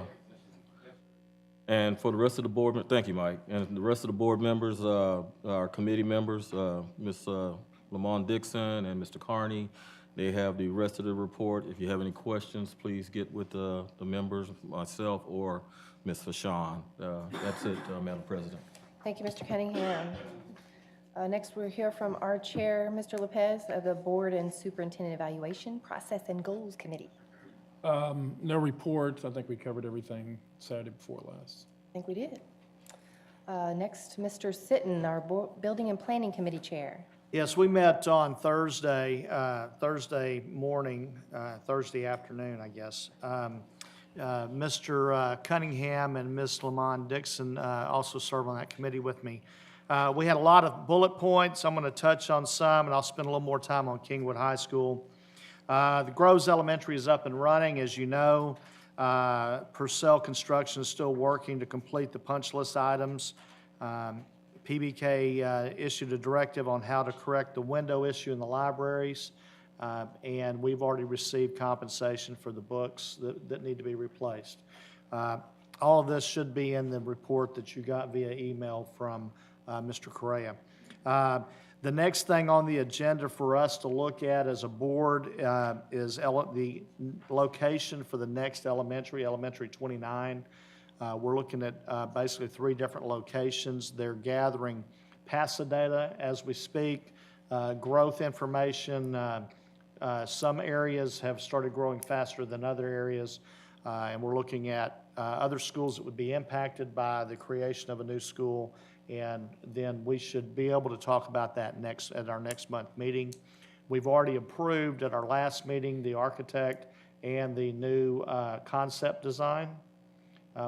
And for the rest of the board, thank you, Mike. And the rest of the board members, our committee members, Ms. Lamont Dixon and Mr. Carney, they have the rest of the report. If you have any questions, please get with the members, myself, or Ms. Fashawn. That's it, Madam President. Thank you, Mr. Cunningham. Next, we'll hear from our chair, Mr. Lopez, of the Board and Superintendent Evaluation Process and Goals Committee. No reports. I think we covered everything Saturday before last. I think we did. Next, Mr. Sitton, our Building and Planning Committee Chair. Yes, we met on Thursday morning, Thursday afternoon, I guess. Mr. Cunningham and Ms. Lamont Dixon also serve on that committee with me. We had a lot of bullet points. I'm going to touch on some, and I'll spend a little more time on Kingwood High School. The Groves Elementary is up and running, as you know. Purcell Construction is still working to complete the punch list items. PBK issued a directive on how to correct the window issue in the libraries, and we've already received compensation for the books that need to be replaced. All of this should be in the report that you got via email from Mr. Correa. The next thing on the agenda for us to look at as a board is the location for the next elementary 29. We're looking at basically 3 different locations. They're gathering PASA data as we speak, growth information. Some areas have started growing faster than other areas, and we're looking at other schools that would be impacted by the creation of a new school, and then we should be able to talk about that at our next month meeting. We've already approved at our last meeting the architect and the new concept design,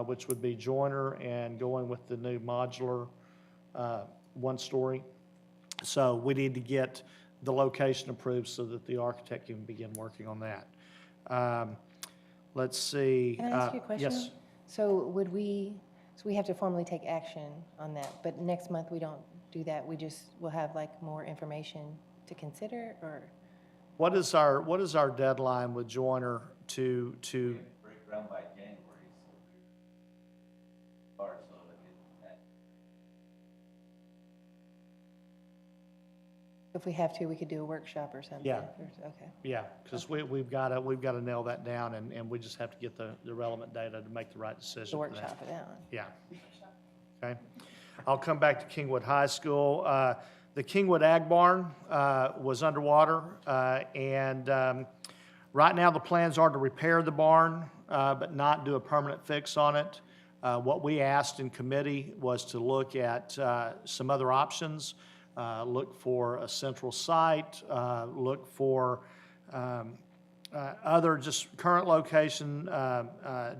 which would be Joiner and going with the new modular 1-story. So we need to get the location approved so that the architect can begin working on that. Let's see. Can I ask you a question? Yes. So we have to formally take action on that, but next month we don't do that. We'll have like more information to consider, or? What is our deadline with Joiner to? Break ground by January. If we have to, we could do a workshop or something. Yeah. Okay. Yeah, because we've got to nail that down, and we just have to get the relevant data to make the right decision. To for that. workshop it out. Yeah. Okay. I'll come back to Kingwood High School. The Kingwood Ag Barn was underwater, and right now the plans are to repair the barn, but not do a permanent fix on it. What we asked in committee was to look at some other options, look for a central site, look for other just current location,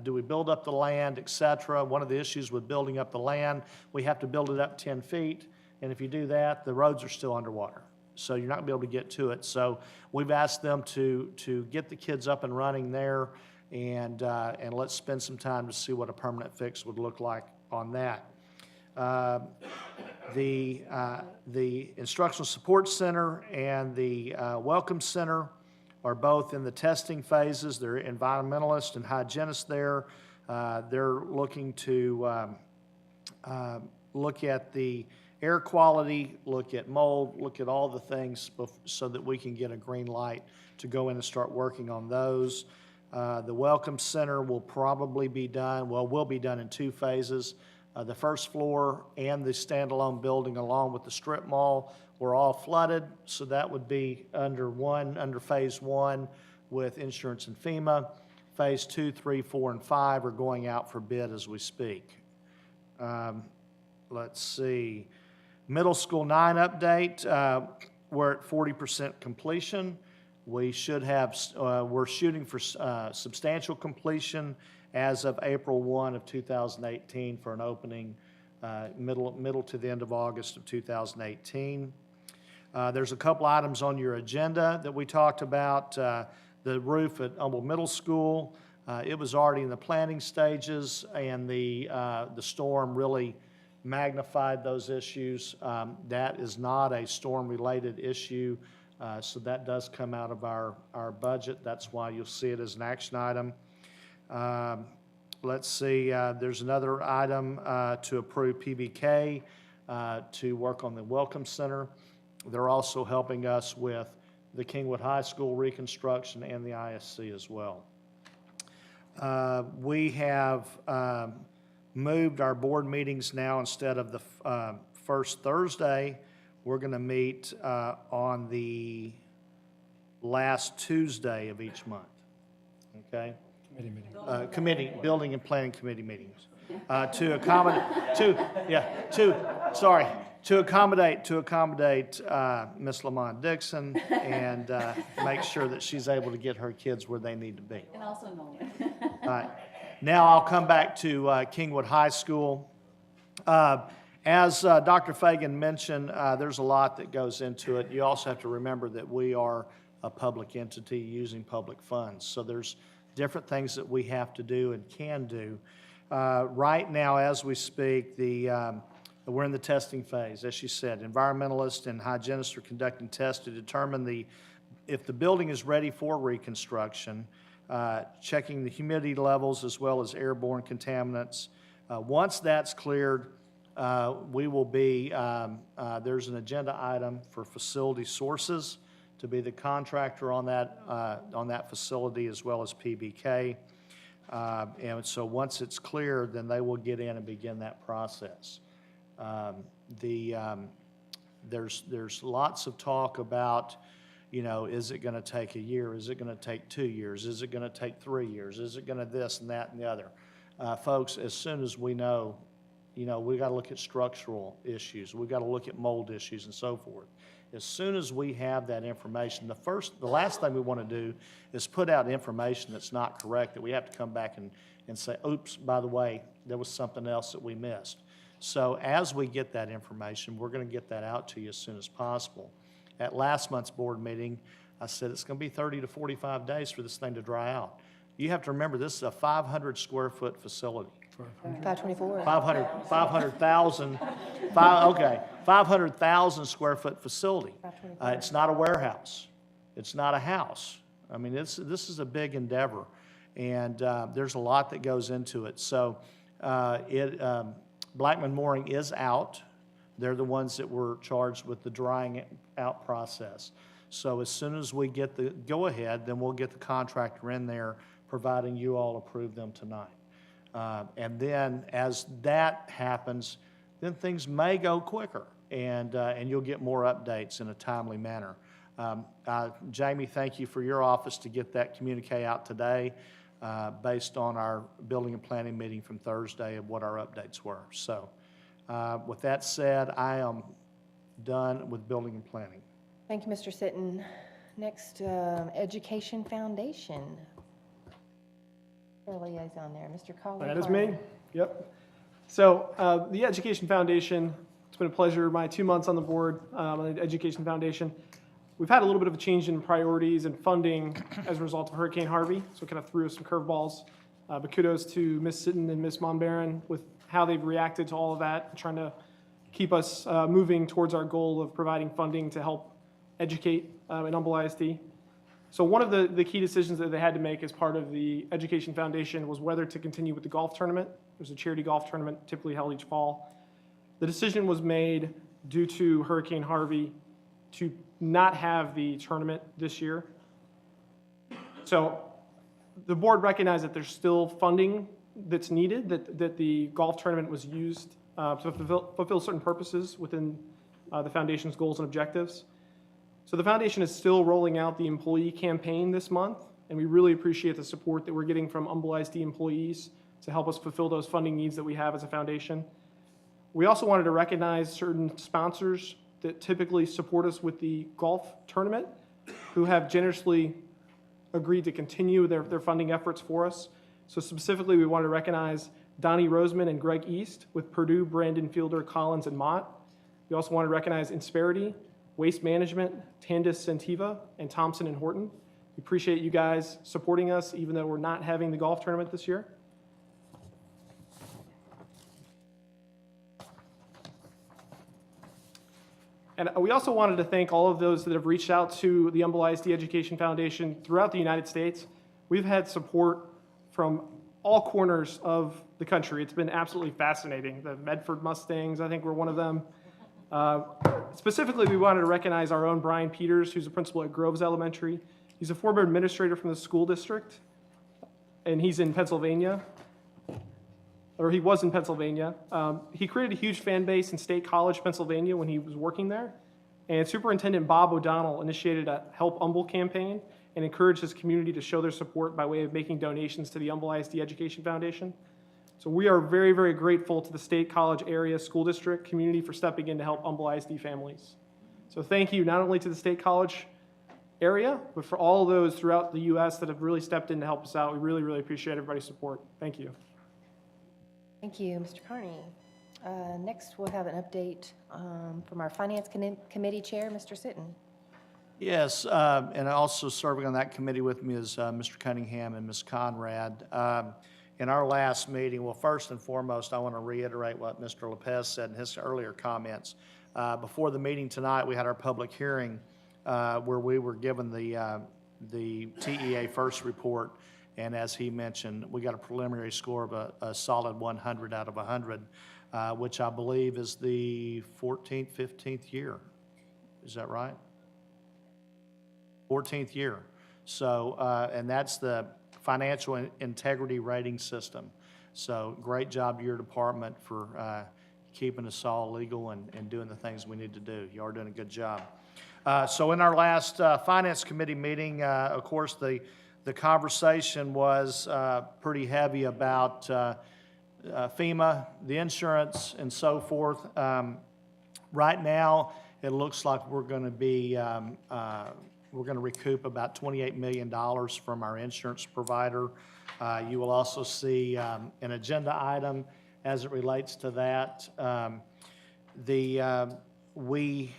do we build up the land, et cetera. One of the issues with building up the land, we have to build it up 10 feet, and if you do that, the roads are still underwater. So you're not going to be able to get to it. So we've asked them to get the kids up and running there, and let's spend some time to see what a permanent fix would look like on that. The Instructional Support Center and the Welcome Center are both in the testing phases. They're environmentalists and hygienists there. They're looking to look at the air quality, look at mold, look at all the things so that we can get a green light to go in and start working on those. The Welcome Center will probably be done, will be done in 2 phases. The first floor and the standalone building along with the strip mall were all flooded, so that would be under phase 1 with insurance and FEMA. Phase 2, 3, 4, and 5 are going out for bid as we speak. Let's see. Middle School 9 update, we're at 40% completion. We should have, we're shooting for substantial completion as of April 1 of 2018 for an opening middle to the end of August of 2018. There's a couple items on your agenda that we talked about. The roof at Humble Middle School, it was already in the planning stages, and the storm really magnified those issues. That is not a storm-related issue, so that does come out of our budget. That's why you'll see it as an action item. Let's see, there's another item to approve PBK to work on the Welcome Center. They're also helping us with the Kingwood High School reconstruction and the ISC as well. We have moved our board meetings now. Instead of the first Thursday, we're going to meet on the last Tuesday of each month. Okay? Building and planning committee meetings. To accommodate Miss Lamont Dixon and make sure that she's able to get her kids where they need to be. And also Nolan. All right. Now I'll come back to Kingwood High School. As Dr. Fagan mentioned, there's a lot that goes into it. You also have to remember that we are a public entity using public funds. So there's different things that we have to do and can do. Right now, as we speak, we're in the testing phase. As she said, environmentalists and hygienists are conducting tests to determine if the building is ready for reconstruction, checking the humidity levels as well as airborne contaminants. Once that's cleared, we will be, there's an agenda item for facility sources to be the contractor on that facility as well as PBK. And so once it's cleared, then they will get in and begin that process. There's lots of talk about, is it going to take a year? Is it going to take 2 years? Is it going to take 3 years? Is it going to this and that and the other? Folks, as soon as we know, we got to look at structural issues. We got to look at mold issues and so forth. As soon as we have that information, the last thing we want to do is put out information that's not correct, that we have to come back and say, oops, by the way, there was something else that we missed. So as we get that information, we're going to get that out to you as soon as possible. At last month's board meeting, I said it's going to be 30 to 45 days for this thing to dry out. You have to remember, this is a 500 square foot facility. 524. 500,000 square foot facility. It's not a warehouse. It's not a house. I mean, this is a big endeavor, and there's a lot that goes into it. So Blackman Mooring is out. They're the ones that were charged with the drying out process. So as soon as we get the go-ahead, then we'll get the contractor in there, providing you all approve them tonight. And then as that happens, then things may go quicker, and you'll get more updates in a timely manner. Jamie, thank you for your office to get that communique out today. based on our building and planning meeting from Thursday of what our updates were. So with that said, I am done with building and planning. Thank you, Mr. Sitton. Next, Education Foundation. Our liaison there, Mr. Colin. That is me. Yep. So the Education Foundation, it's been a pleasure. My 2 months on the board on the Education Foundation. We've had a little bit of a change in priorities and funding as a result of Hurricane Harvey, so it kind of threw us some curveballs. But kudos to Ms. Sitton and Ms. Monbaron with how they've reacted to all of that, trying to keep us moving towards our goal of providing funding to help educate in Humble ISD. So one of the key decisions that they had to make as part of the Education Foundation was whether to continue with the golf tournament. There's a charity golf tournament typically held each fall. The decision was made due to Hurricane Harvey to not have the tournament this year. So the board recognized that there's still funding that's needed, that the golf tournament was used to fulfill certain purposes within the foundation's goals and objectives. So the foundation is still rolling out the employee campaign this month, and we really appreciate the support that we're getting from Humble ISD employees to help us fulfill those funding needs that we have as a foundation. We also wanted to recognize certain sponsors that typically support us with the golf tournament, who have generously agreed to continue their funding efforts for us. So specifically, we wanted to recognize Donnie Roseman and Greg East with Purdue, Brandon Fielder, Collins, and Mott. We also wanted to recognize Insperity, Waste Management, Tandis Sentiva, and Thompson and Horton. We appreciate you guys supporting us, even though we're not having the golf tournament this year. And we also wanted to thank all of those that have reached out to the Humble ISD Education Foundation throughout the United States. We've had support from all corners of the country. It's been absolutely fascinating. The Medford Mustangs, I think, were one of them. Specifically, we wanted to recognize our own Brian Peters, who's a principal at Groves Elementary. He's a former administrator from the school district, and he's in Pennsylvania, or he was in Pennsylvania. He created a huge fan base in State College, Pennsylvania, when he was working there. And Superintendent Bob O'Donnell initiated a Help Humble campaign and encouraged his community to show their support by way of making donations to the Humble ISD Education Foundation. So we are very, very grateful to the State College area school district community for stepping in to help Humble ISD families. So thank you not only to the State College area, but for all of those throughout the U.S. that have really stepped in to help us out. We really, really appreciate everybody's support. Thank you. Thank you, Mr. Carney. Next, we'll have an update from our Finance Committee Chair, Mr. Sitton. Yes, and also serving on that committee with me is Mr. Cunningham and Ms. Conrad. In our last meeting, well, first and foremost, I want to reiterate what Mr. Lopez said in his earlier comments. Before the meeting tonight, we had our public hearing where we were given the TEA first report, and as he mentioned, we got a preliminary score of a solid 100 out of 100, which I believe is the 14th, 15th year. Is that right? 14th year. So, and that's the Financial Integrity Rating System. So great job to your department for keeping us all legal and doing the things we need to do. You are doing a good job. So in our last Finance Committee meeting, of course, the conversation was pretty heavy about FEMA, the insurance, and so forth. Right now, it looks like we're going to be we're going to recoup about $28 million from our insurance provider. You will also see an agenda item as it relates to that. We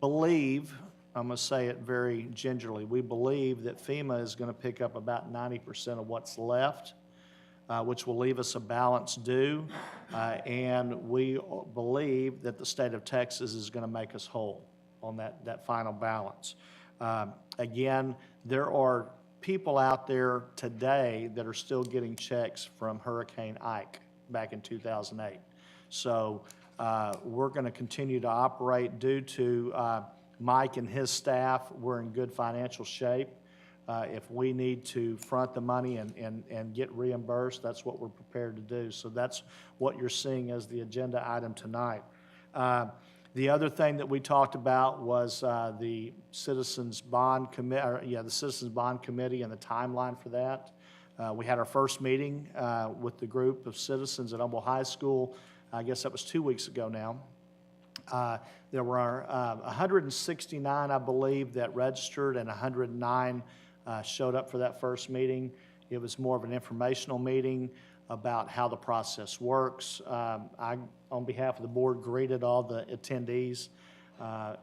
believe, I'm going to say it very gingerly, we believe that FEMA is going to pick up about 90% of what's left, which will leave us a balance due, and we believe that the state of Texas is going to make us whole on that final balance. Again, there are people out there today that are still getting checks from Hurricane Ike back in 2008. So we're going to continue to operate due to Mike and his staff. We're in good financial shape. If we need to front the money and get reimbursed, that's what we're prepared to do. So that's what you're seeing as the agenda item tonight. The other thing that we talked about was the Citizens Bond Committee, the Citizens Bond Committee and the timeline for that. We had our first meeting with the group of citizens at Humble High School. I guess that was 2 weeks ago now. There were 169, I believe, that registered, and 109 showed up for that first meeting. It was more of an informational meeting about how the process works. I, on behalf of the board, greeted all the attendees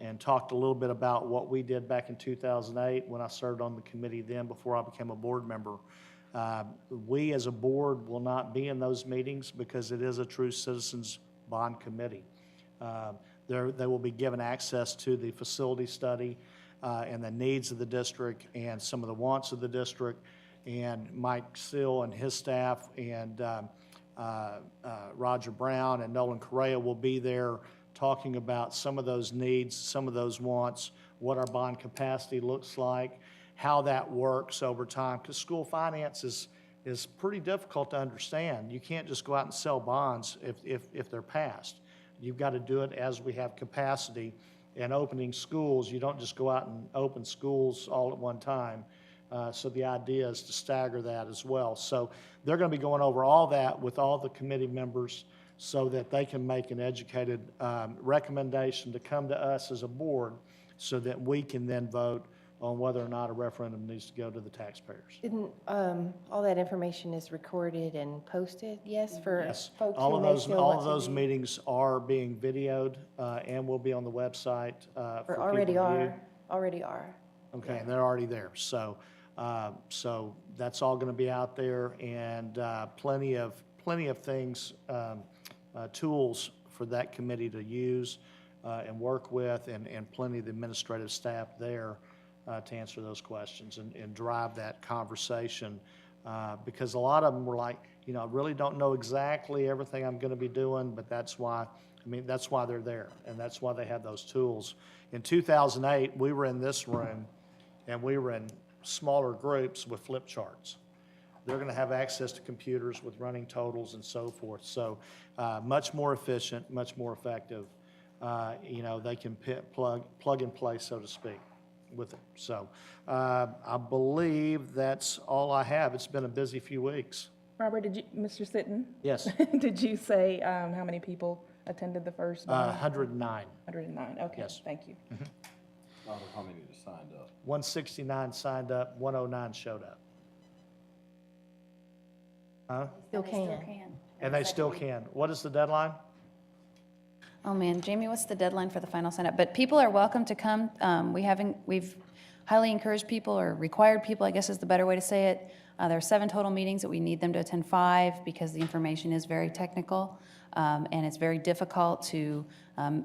and talked a little bit about what we did back in 2008 when I served on the committee then before I became a board member. We as a board will not be in those meetings because it is a true citizens bond committee. They will be given access to the facility study and the needs of the district and some of the wants of the district. And Mike Sill and his staff and Roger Brown and Nolan Correa will be there talking about some of those needs, some of those wants, what our bond capacity looks like, how that works over time, because school finance is pretty difficult to understand. You can't just go out and sell bonds if they're passed. You've got to do it as we have capacity. And opening schools, you don't just go out and open schools all at one time. So the idea is to stagger that as well. So they're going to be going over all that with all the committee members so that they can make an educated recommendation to come to us as a board so that we can then vote on whether or not a referendum needs to go to the taxpayers. Didn't, all that information is recorded and posted, yes, for Yes, folks all who of may those, still all want of to those do- meetings are being videoed and will be on the website for Or people already to view. already are. Okay, and they're already there. So, so that's all going to be out there, and plenty of things, tools for that committee to use and work with, and plenty of the administrative staff there to answer those questions and drive that conversation. Because a lot of them were like, you know, I really don't know exactly everything I'm going to be doing, but that's why, I mean, that's why they're there, and that's why they have those tools. In 2008, we were in this room, and we were in smaller groups with flip charts. They're going to have access to computers with running totals and so forth. So much more efficient, much more effective. You know, they can plug and play, so to speak, with it. So I believe that's all I have. It's been a busy few weeks. Robert, Mr. Sitton? Yes. Did you say how many people attended the first one? 109. 109, okay, Yes. thank you. How many just signed up? 169 signed up, 109 showed up. Huh? Still can. And they still can. What is the deadline? Oh, man, Jamie, what's the deadline for the final sign-up? But people are welcome to come. We've highly encouraged people, or required people, I guess is the better way to say it. There are 7 total meetings that we need them to attend 5 because the information is very technical. And it's very difficult to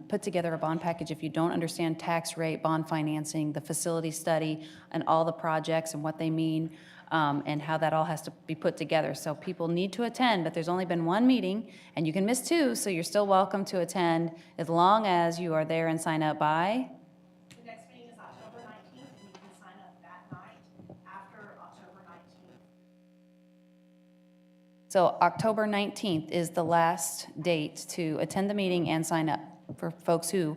put together a bond package if you don't understand tax rate, bond financing, the facility study, and all the projects and what they mean, and how that all has to be put together. So people need to attend, but there's only been 1 meeting, and you can miss 2, so you're still welcome to attend as long as you are there and sign up by? The next meeting is October 19th, and you can sign up that night after October 19th. So October 19th is the last date to attend the meeting and sign up for folks who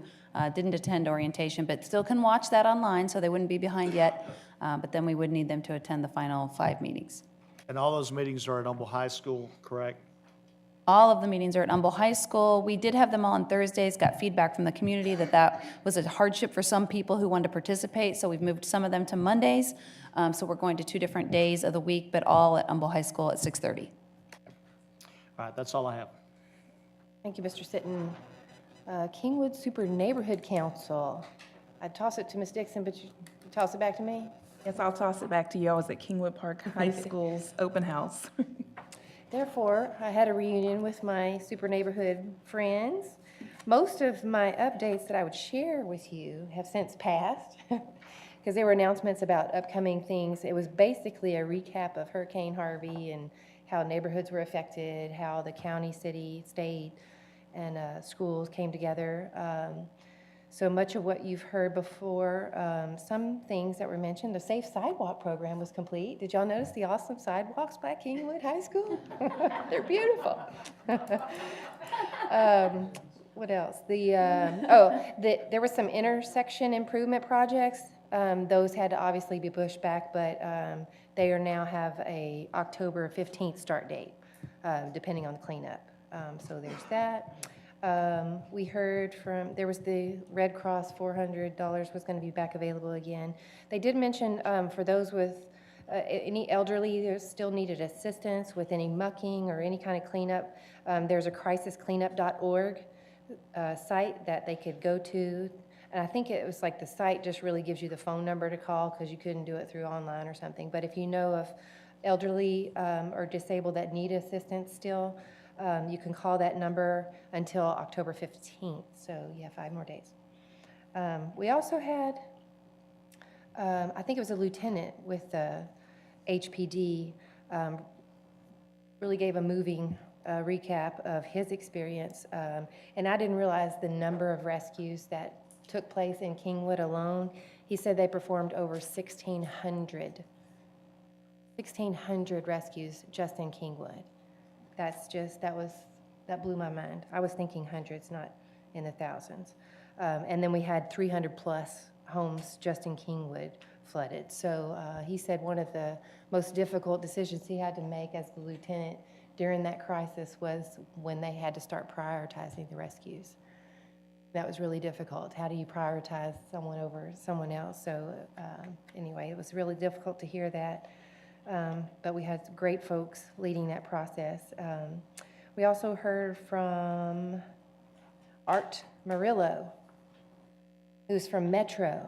didn't attend orientation, but still can watch that online, so they wouldn't be behind yet. But then we would need them to attend the final 5 meetings. And all those meetings are at Humble High School, correct? All of the meetings are at Humble High School. We did have them all on Thursdays, got feedback from the community that that was a hardship for some people who wanted to participate, so we've moved some of them to Mondays. So we're going to 2 different days of the week, but all at Humble High School at 6:30. All right, that's all I have. Thank you, Mr. Sitton. Kingwood Super Neighborhood Council. I'd toss it to Ms. Dixon, but you toss it back to me? Yes, I'll toss it back to you. I was at Kingwood Park High School's open house. Therefore, I had a reunion with my super neighborhood friends. Most of my updates that I would share with you have since passed because there were announcements about upcoming things. It was basically a recap of Hurricane Harvey and how neighborhoods were affected, how the county, city, state, and schools came together. So much of what you've heard before, some things that were mentioned, the Safe Sidewalk program was complete. Did y'all notice the awesome sidewalks by Kingwood High School? They're beautiful. What else? There were some intersection improvement projects Those had to obviously be pushed back, but they are now have a October 15th start date, depending on the cleanup. So there's that. We heard from, there was the Red Cross, $400 was going to be back available again. They did mention for those with any elderly that still needed assistance with any mucking or any kind of cleanup, there's a crisiscleanup.org site that they could go to. And I think it was like the site just really gives you the phone number to call because you couldn't do it through online or something. But if you know of elderly or disabled that need assistance still, you can call that number until October 15th. So you have 5 more days. We also had, I think it was a lieutenant with the HPD, really gave a moving recap of his experience. And I didn't realize the number of rescues that took place in Kingwood alone. He said they performed over 1,600 rescues just in Kingwood. That blew my mind. I was thinking hundreds, not in the thousands. And then we had 300 plus homes just in Kingwood flooded. So he said one of the most difficult decisions he had to make as the lieutenant during that crisis was when they had to start prioritizing the rescues. That was really difficult. How do you prioritize someone over someone else? So anyway, it was really difficult to hear that. But we had great folks leading that process. We also heard from Art Murillo, who's from Metro.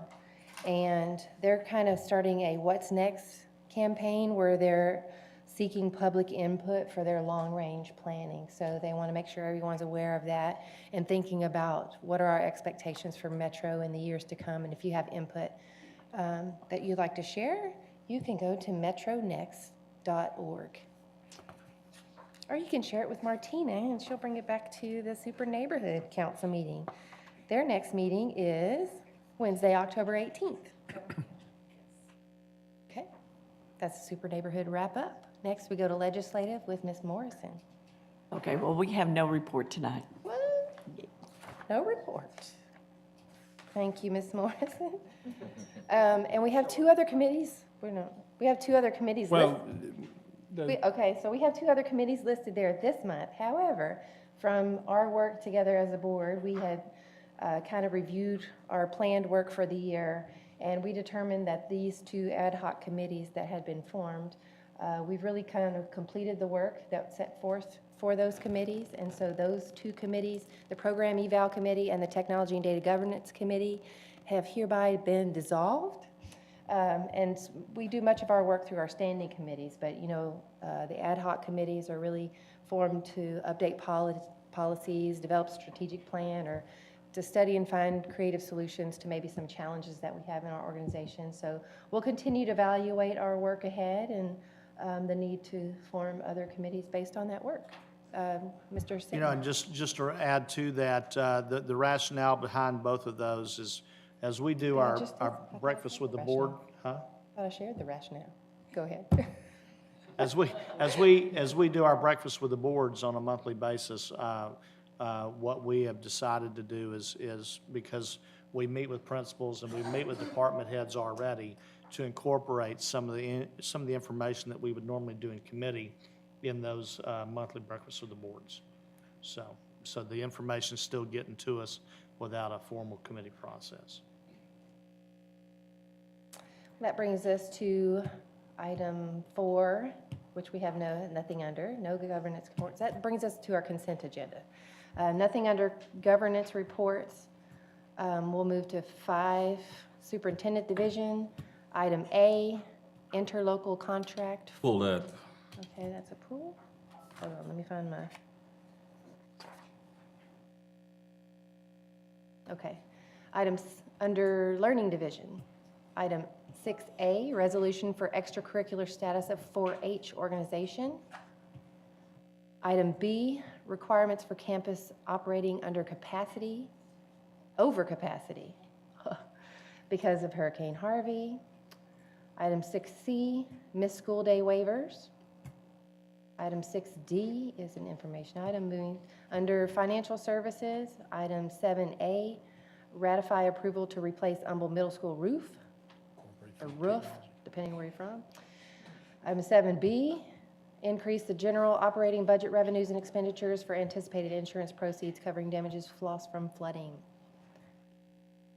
And they're kind of starting a What's Next campaign where they're seeking public input for their long-range planning. So they want to make sure everyone's aware of that and thinking about what are our expectations for Metro in the years to come. And if you have input that you'd like to share, you can go to metronext.org. Or you can share it with Martina and she'll bring it back to the Super Neighborhood Council meeting. Their next meeting is Wednesday, October 18th. Okay, that's the Super Neighborhood wrap up. Next, we go to Legislative with Ms. Morrison. Okay, well, we have no report tonight. No report. Thank you, Ms. Morrison. And we have 2 other committees. We have 2 other committees listed. Okay, so we have 2 other committees listed there this month. However, from our work together as a board, we had kind of reviewed our planned work for the year, and we determined that these 2 ad hoc committees that had been formed, we've really kind of completed the work that was set forth for those committees. And so those 2 committees, the Program Eval Committee and the Technology and Data Governance Committee, have hereby been dissolved. And we do much of our work through our standing committees, but the ad hoc committees are really formed to update policies, develop a strategic plan, or to study and find creative solutions to maybe some challenges that we have in our organization. So we'll continue to evaluate our work ahead and the need to form other committees based on that work. Mr. Singh. And just to add to that, the rationale behind both of those is, as we do our breakfast with the board, I thought I shared the rationale. Go ahead. As we do our breakfast with the boards on a monthly basis, what we have decided to do is because we meet with principals and we meet with department heads already, to incorporate some of the information that we would normally do in committee in those monthly breakfasts with the boards. So the information is still getting to us without a formal committee process. That brings us to item 4, which we have nothing under, no governance reports. That brings us to our consent agenda. Nothing under governance reports. We'll move to 5, Superintendent Division. Item A, interlocal contract. Pull that. Okay, that's a pull. Hold on, let me find my. Okay. Items under Learning Division. Item 6A, resolution for extracurricular status of 4-H organization. Item B, requirements for campus operating under capacity, over capacity, because of Hurricane Harvey. Item 6C, missed school day waivers. Item 6D is an information item. Moving under financial services, item 7A, ratify approval to replace Humble Middle School roof. or roof, depending where you're from. Item 7B, increase the general operating budget revenues and expenditures for anticipated insurance proceeds covering damages lost from flooding.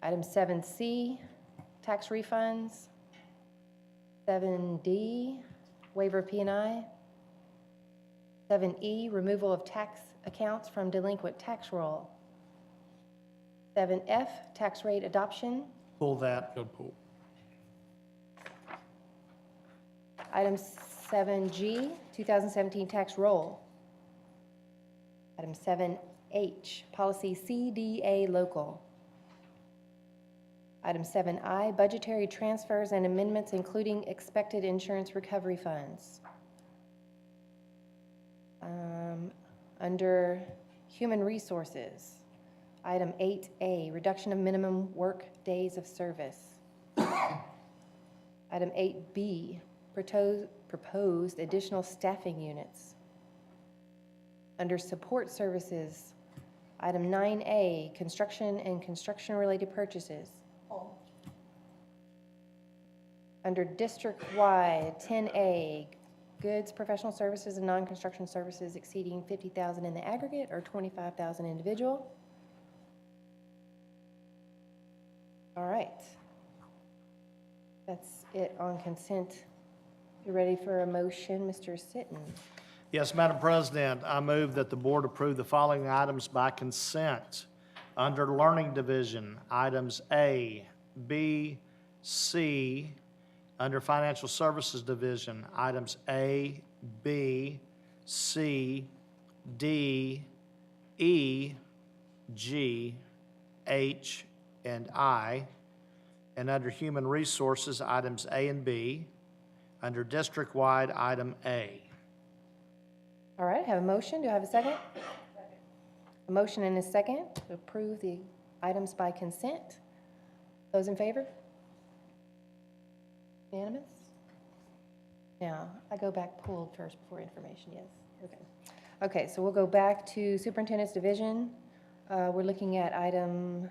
Item 7C, tax refunds. 7D, waiver of P&I. 7E, removal of tax accounts from delinquent tax roll. 7F, tax rate adoption. Pull that. Good pull. Item 7G, 2017 tax roll. Item 7H, policy CDA local. Item 7I, budgetary transfers and amendments including expected insurance recovery funds. Under human resources, item 8A, reduction of minimum work days of service. Item 8B, proposed additional staffing units. Under support services, item 9A, construction and construction-related purchases. Under district-wide, 10A, goods, professional services, and non-construction services exceeding $50,000 in the aggregate or $25,000 individual. All right. That's it on consent. You ready for a motion, Mr. Sitton? Yes, Madam President, I move that the board approve the following items by consent. Under Learning Division, items A, B, C. Under Financial Services Division, items A, B, C, D, E, G, H, and I. And under Human Resources, items A and B. Under District-wide, item A. All right, I have a motion. Do I have a second? A motion and a second to approve the items by consent. Those in favor? Unanimous? Now, I go back pulled first before information, yes? Okay. Okay, so we'll go back to Superintendent's Division. We're looking at item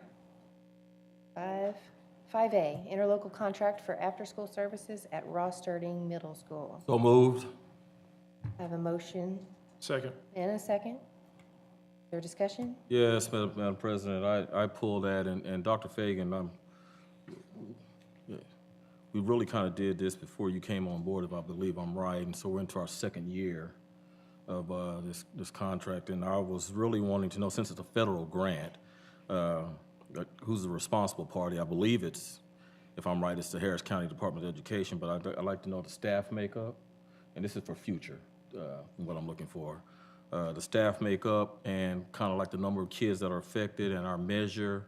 5A, interlocal contract for after-school services at Ross Sturding Middle School. So moved. I have a motion Second. and a second. Is there discussion? Yes, Madam President, I pulled that, and Dr. Fagan, we really kind of did this before you came on board, if I believe I'm right, and so we're into our second year of this contract, and I was really wanting to know, since it's a federal grant, who's the responsible party? I believe it's, if I'm right, it's the Harris County Department of Education, but I'd like to know the staff makeup, and this is for future, what I'm looking for. The staff makeup and kind of like the number of kids that are affected and our measure.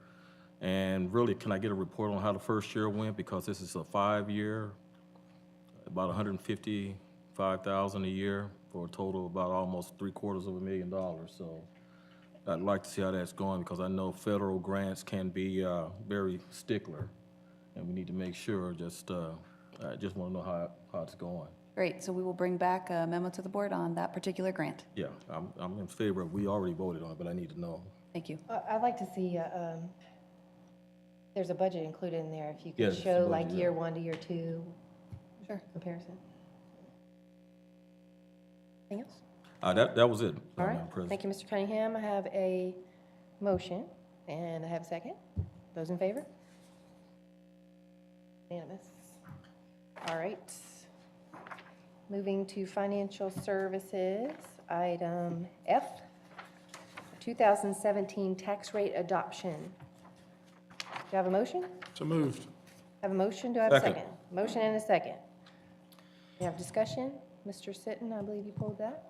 And really, can I get a report on how the first year went? Because this is a 5-year, about $155,000 a year for a total of about almost $750,000. So I'd like to see how that's going, because I know federal grants can be very stickler, and we need to make sure. I just want to know how it's going. Great, so we will bring back a memo to the board on that particular grant. Yeah, I'm in favor of, we already voted on it, but I need to know. Thank you. I'd like to see, there's a budget included in there, if you Yes, could it's show a budget, like yeah. year 1 to year 2 Sure. comparison. Anything else? That was it, All Madam right, President. thank you, Mr. Cunningham. I have a motion, and I have a second. Those in favor? Unanimous. All right. Moving to financial services, item F, 2017 tax rate adoption. Do you have a motion? So moved. Have a motion, do I have a Second. second? Motion and a second. You have discussion? Mr. Sitton, I believe you pulled that.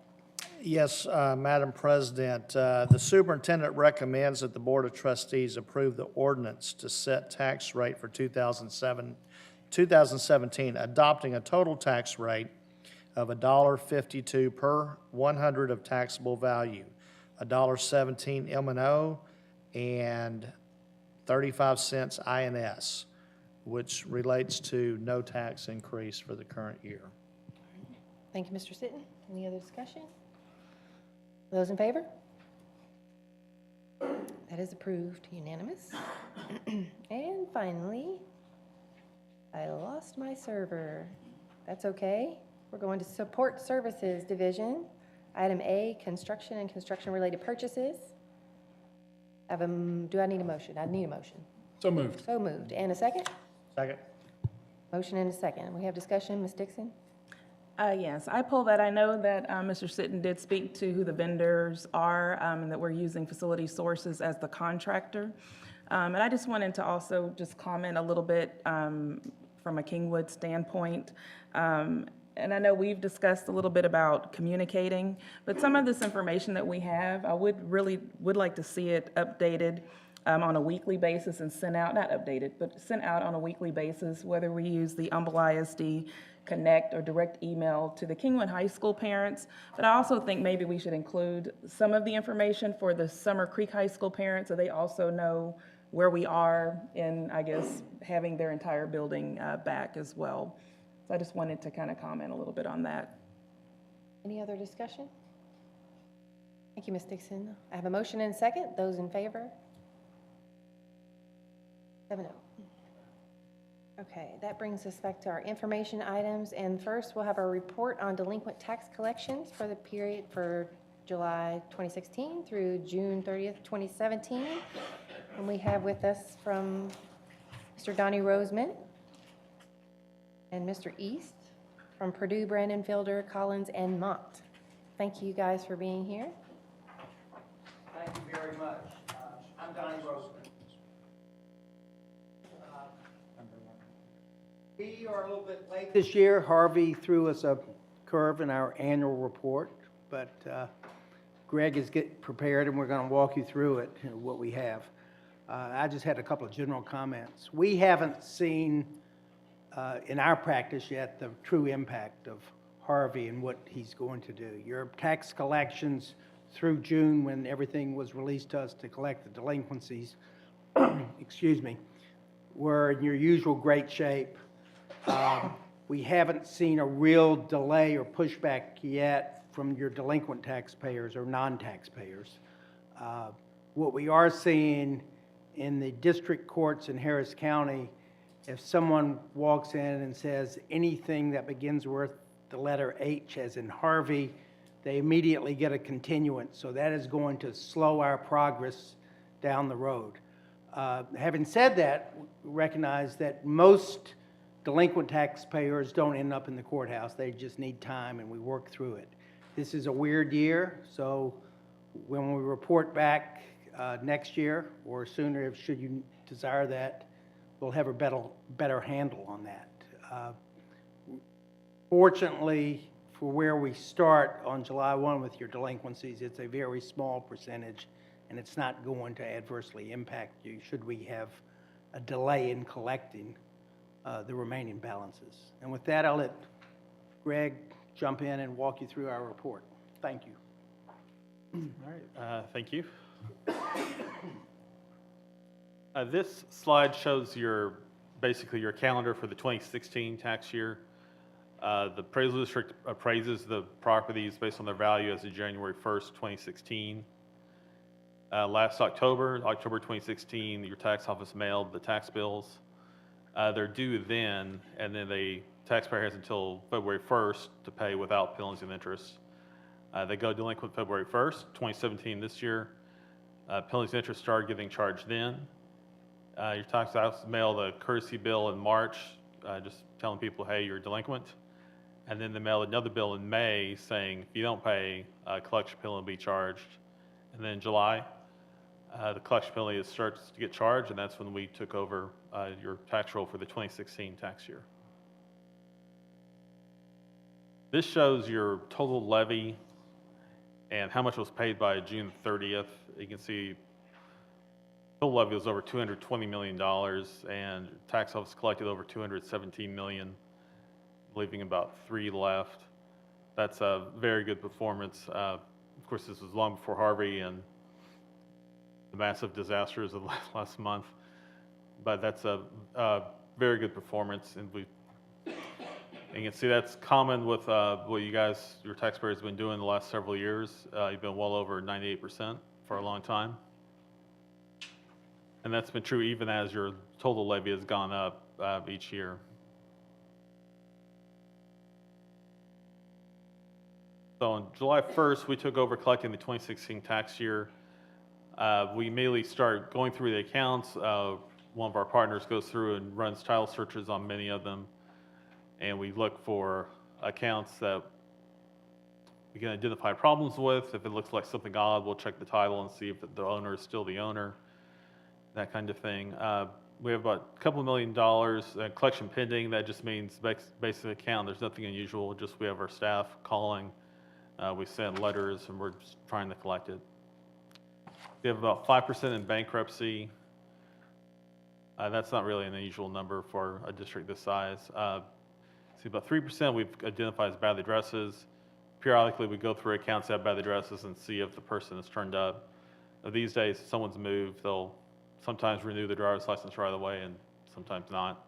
Yes, Madam President, the superintendent recommends that the Board of Trustees approve the ordinance to set tax rate for 2017, adopting a total tax rate of $1.52 per 100 of taxable value, $1.17 M&O, and 35 cents INS, which relates to no tax increase for the current year. Thank you, Mr. Sitton. Any other discussion? Those in favor? That is approved, unanimous. And finally, I lost my server. That's okay. We're going to Support Services Division. Item A, construction and construction-related purchases. Do I need a motion? I need a motion. So moved. So moved. And a second? Second. Motion and a second. We have discussion. Ms. Dixon? Yes, I pulled that. I know that Mr. Sitton did speak to who the vendors are and that we're using Facility Sources as the contractor. And I just wanted to also just comment a little bit from a Kingwood standpoint. And I know we've discussed a little bit about communicating, but some of this information that we have, I would like to see it updated on a weekly basis and sent out, not updated, but sent out on a weekly basis, whether we use the Humble ISD Connect or direct email to the Kingwood High School parents. But I also think maybe we should include some of the information for the Summer Creek High School parents so they also know where we are in, I guess, having their entire building back as well. So I just wanted to kind of comment a little bit on that. Any other discussion? Thank you, Ms. Dixon. I have a motion and a second. Those in favor? 7-0. Okay, that brings us back to our information items. And first, we'll have our report on delinquent tax collections for the period for July 2016 through June 30th, 2017. And we have with us from Mr. Donnie Roseman and Mr. East from Purdue, Brandon, Fielder, Collins, and Mott. Thank you guys for being here. Thank you very much. I'm Donnie Roseman. We are a little bit late this year. Harvey threw us a curve in our annual report, but Greg is getting prepared and we're going to walk you through it, what we have. I just had a couple of general comments. We haven't seen in our practice yet the true impact of Harvey and what he's going to do. Your tax collections through June, when everything was released to us to collect the delinquencies, excuse me, were in your usual great shape. We haven't seen a real delay or pushback yet from your delinquent taxpayers or non-taxpayers. What we are seeing in the district courts in Harris County, if someone walks in and says anything that begins with the letter H as in Harvey, they immediately get a continuance. So that is going to slow our progress down the road. Having said that, recognize that most delinquent taxpayers don't end up in the courthouse. They just need time and we work through it. This is a weird year, so when we report back next year or sooner, if should you desire that, we'll have a better handle on that. Fortunately, for where we start on July 1 with your delinquencies, it's a very small percentage and it's not going to adversely impact you should we have a delay in collecting the remaining balances. And with that, I'll let Greg jump in and walk you through our report. Thank you. All right, thank you. This slide shows basically your calendar for the 2016 tax year. The appraisal district appraises the properties based on their value as of January 1st, 2016. Last October 2016, your tax office mailed the tax bills. They're due then, and then the taxpayer has until February 1st to pay without penalties and interest. They go delinquent February 1st, 2017 this year. Penalties and interest started getting charged then. Your tax office mailed a courtesy bill in March, just telling people, hey, you're delinquent. And then they mailed another bill in May saying, if you don't pay, collection penalty will be charged. And then in July, the collection penalty starts to get charged, and that's when we took over your tax roll for the 2016 tax year. This shows your total levy and how much was paid by June 30th. You can see total levy was over $220 million, and tax office collected over $217 million, leaving about $3 million left. That's a very good performance. Of course, this was long before Harvey and the massive disasters of last month, but that's a very good performance, and you can see that's common with what you guys, your taxpayers, have been doing the last several years. You've been well over 98% for a long time, and that's been true even as your total levy has gone up each year. So on July 1st, we took over collecting the 2016 tax year. We immediately start going through the accounts. One of our partners goes through and runs title searches on many of them. And we look for accounts that we can identify problems with. If it looks like something odd, we'll check the title and see if the owner is still the owner, that kind of thing. We have about a couple $1 million collection pending. That just means basic account. There's nothing unusual, just we have our staff calling. We send letters and we're just trying to collect it. We have about 5% in bankruptcy. That's not really an unusual number for a district this size. See, about 3% we've identified as bad addresses. Periodically, we go through accounts that have bad addresses and see if the person has turned up. These days, if someone's moved, they'll sometimes renew the driver's license right away and sometimes not.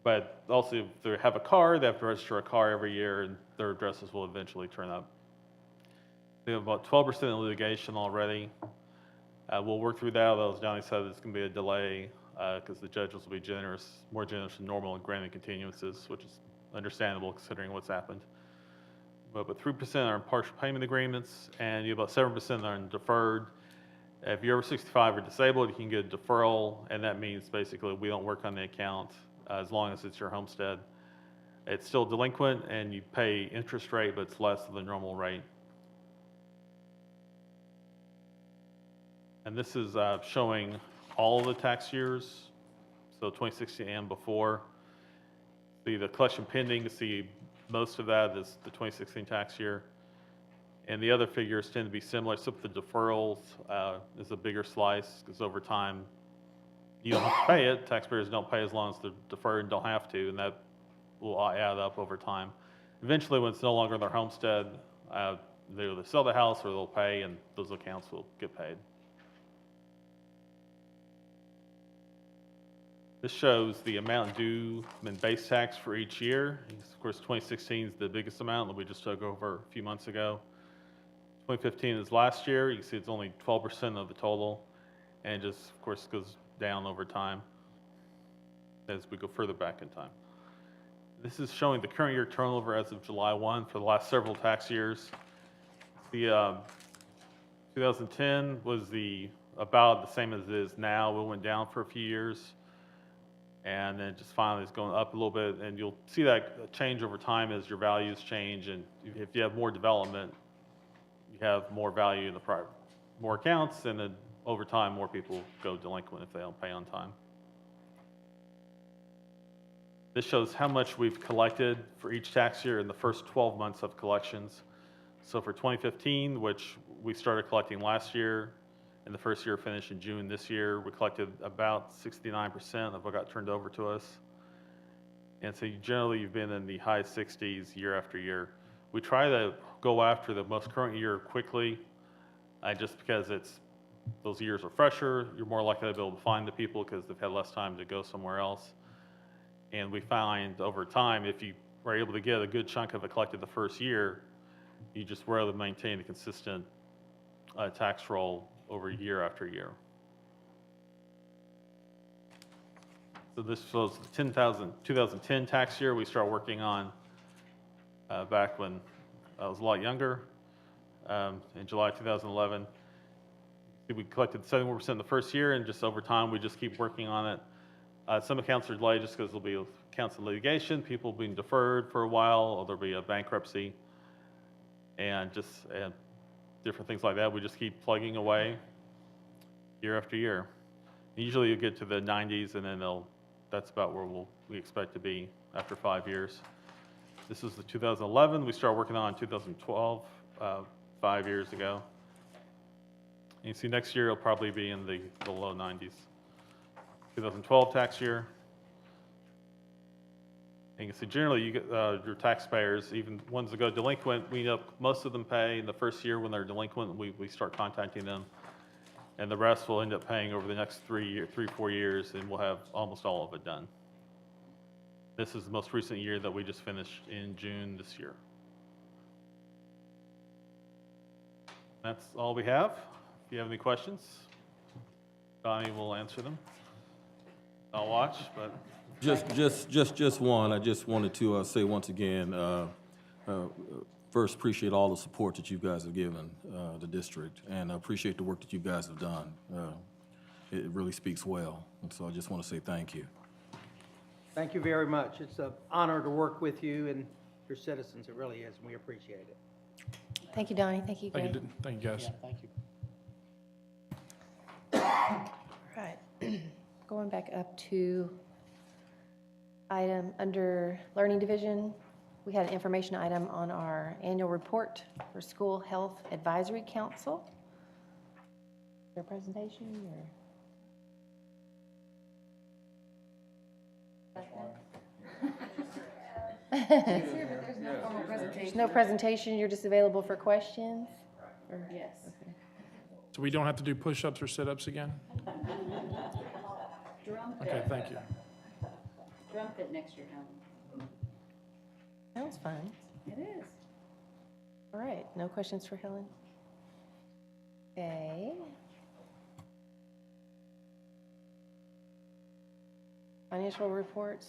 But also, if they have a car, they have to register a car every year and their addresses will eventually turn up. We have about 12% in litigation already. We'll work through that, although as Johnny said, it's going to be a delay because the judges will be more generous than normal in granting continuances, which is understandable considering what's happened. But 3% are in partial payment agreements, and you have about 7% are in deferred. If you're over 65 or disabled, you can get a deferral, and that means basically we don't work on the account as long as it's your homestead. It's still delinquent, and you pay interest rate, but it's less than the normal rate. And this is showing all the tax years, so 2016 and before. See the collection pending, see most of that is the 2016 tax year. And the other figures tend to be similar, except the deferrals is a bigger slice, because over time, you don't have to pay it. Taxpayers don't pay as long as they're deferred and don't have to, and that will add up over time. Eventually, when it's no longer their homestead, they either sell the house or they'll pay, and those accounts will get paid. This shows the amount due in base tax for each year. Of course, 2016 is the biggest amount that we just took over a few months ago. 2015 is last year. You can see it's only 12% of the total, and just, of course, goes down over time as we go further back in time. This is showing the current year turnover as of July 1 for the last several tax years. The 2010 was about the same as it is now. It went down for a few years, and then just finally it's going up a little bit, and you'll see that change over time as your values change, and if you have more development, you have more value in the more accounts, and then over time, more people go delinquent if they don't pay on time. This shows how much we've collected for each tax year in the first 12 months of collections. So for 2015, which we started collecting last year, and the first year finished in June this year, we collected about 69% of what got turned over to us. And so generally, you've been in the high 60s year after year. We try to go after the most current year quickly, just because those years are fresher. You're more likely to be able to find the people because they've had less time to go somewhere else. And we find over time, if you are able to get a good chunk of it collected the first year, you just were able to maintain a consistent tax roll over year after year. So this shows the 2010 tax year we started working on back when I was a lot younger, in July 2011. We collected 71% in the first year, and just over time, we just keep working on it. Some accounts are delayed just because there'll be accounts in litigation, people being deferred for a while, or there'll be a bankruptcy, and different things like that. We just keep plugging away year after year. And usually you get to the 90s, and then that's about where we expect to be after 5 years. This is the 2011. We started working on in 2012, 5 years ago. And you see next year it'll probably be in the low 90s. 2012 tax year. And you can see generally you get your taxpayers, even ones that go delinquent, most of them pay in the first year when they're delinquent. We start contacting them, and the rest will end up paying over the next 4 years, and we'll have almost all of it done. This is the most recent year that we just finished in June this year. That's all we have. If you have any questions, Donnie will answer them. I'll watch, but. Just one. I just wanted to say once again, first appreciate all the support that you guys have given the district, and I appreciate the work that you guys have done. It really speaks well, and so I just want to say thank you. Thank you very much. It's an honor to work with you and your citizens. It really is, and we appreciate it. Thank you, Donnie. Thank you, Greg. Thank you, guys. Thank you. Right. Going back up to item under Learning Division, we had an information item on our annual report for School Health Advisory Council. Their presentation or? There's no presentation, you're just available for questions? Yes. So we don't have to do push-ups or sit-ups again? Drum Okay, thank you. Drum fit next year, Helen. Sounds fun. It is. All right, no questions for Helen? Okay. Financial reports.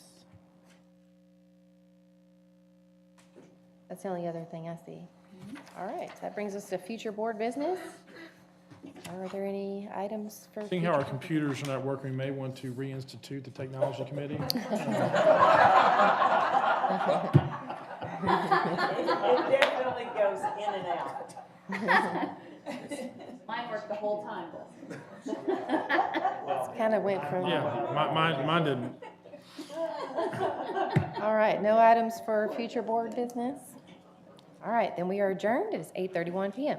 That's the only other thing I see. All right, that brings us to future board business. Are there any items for? Seeing how our future- computers are not working, we may want to reinstitute the technology committee. It definitely goes in and out. Mine worked the whole time, Kind of went from. Yeah, mine didn't. All right, no items for future board business? All right, then we are adjourned. It is 8:31 PM.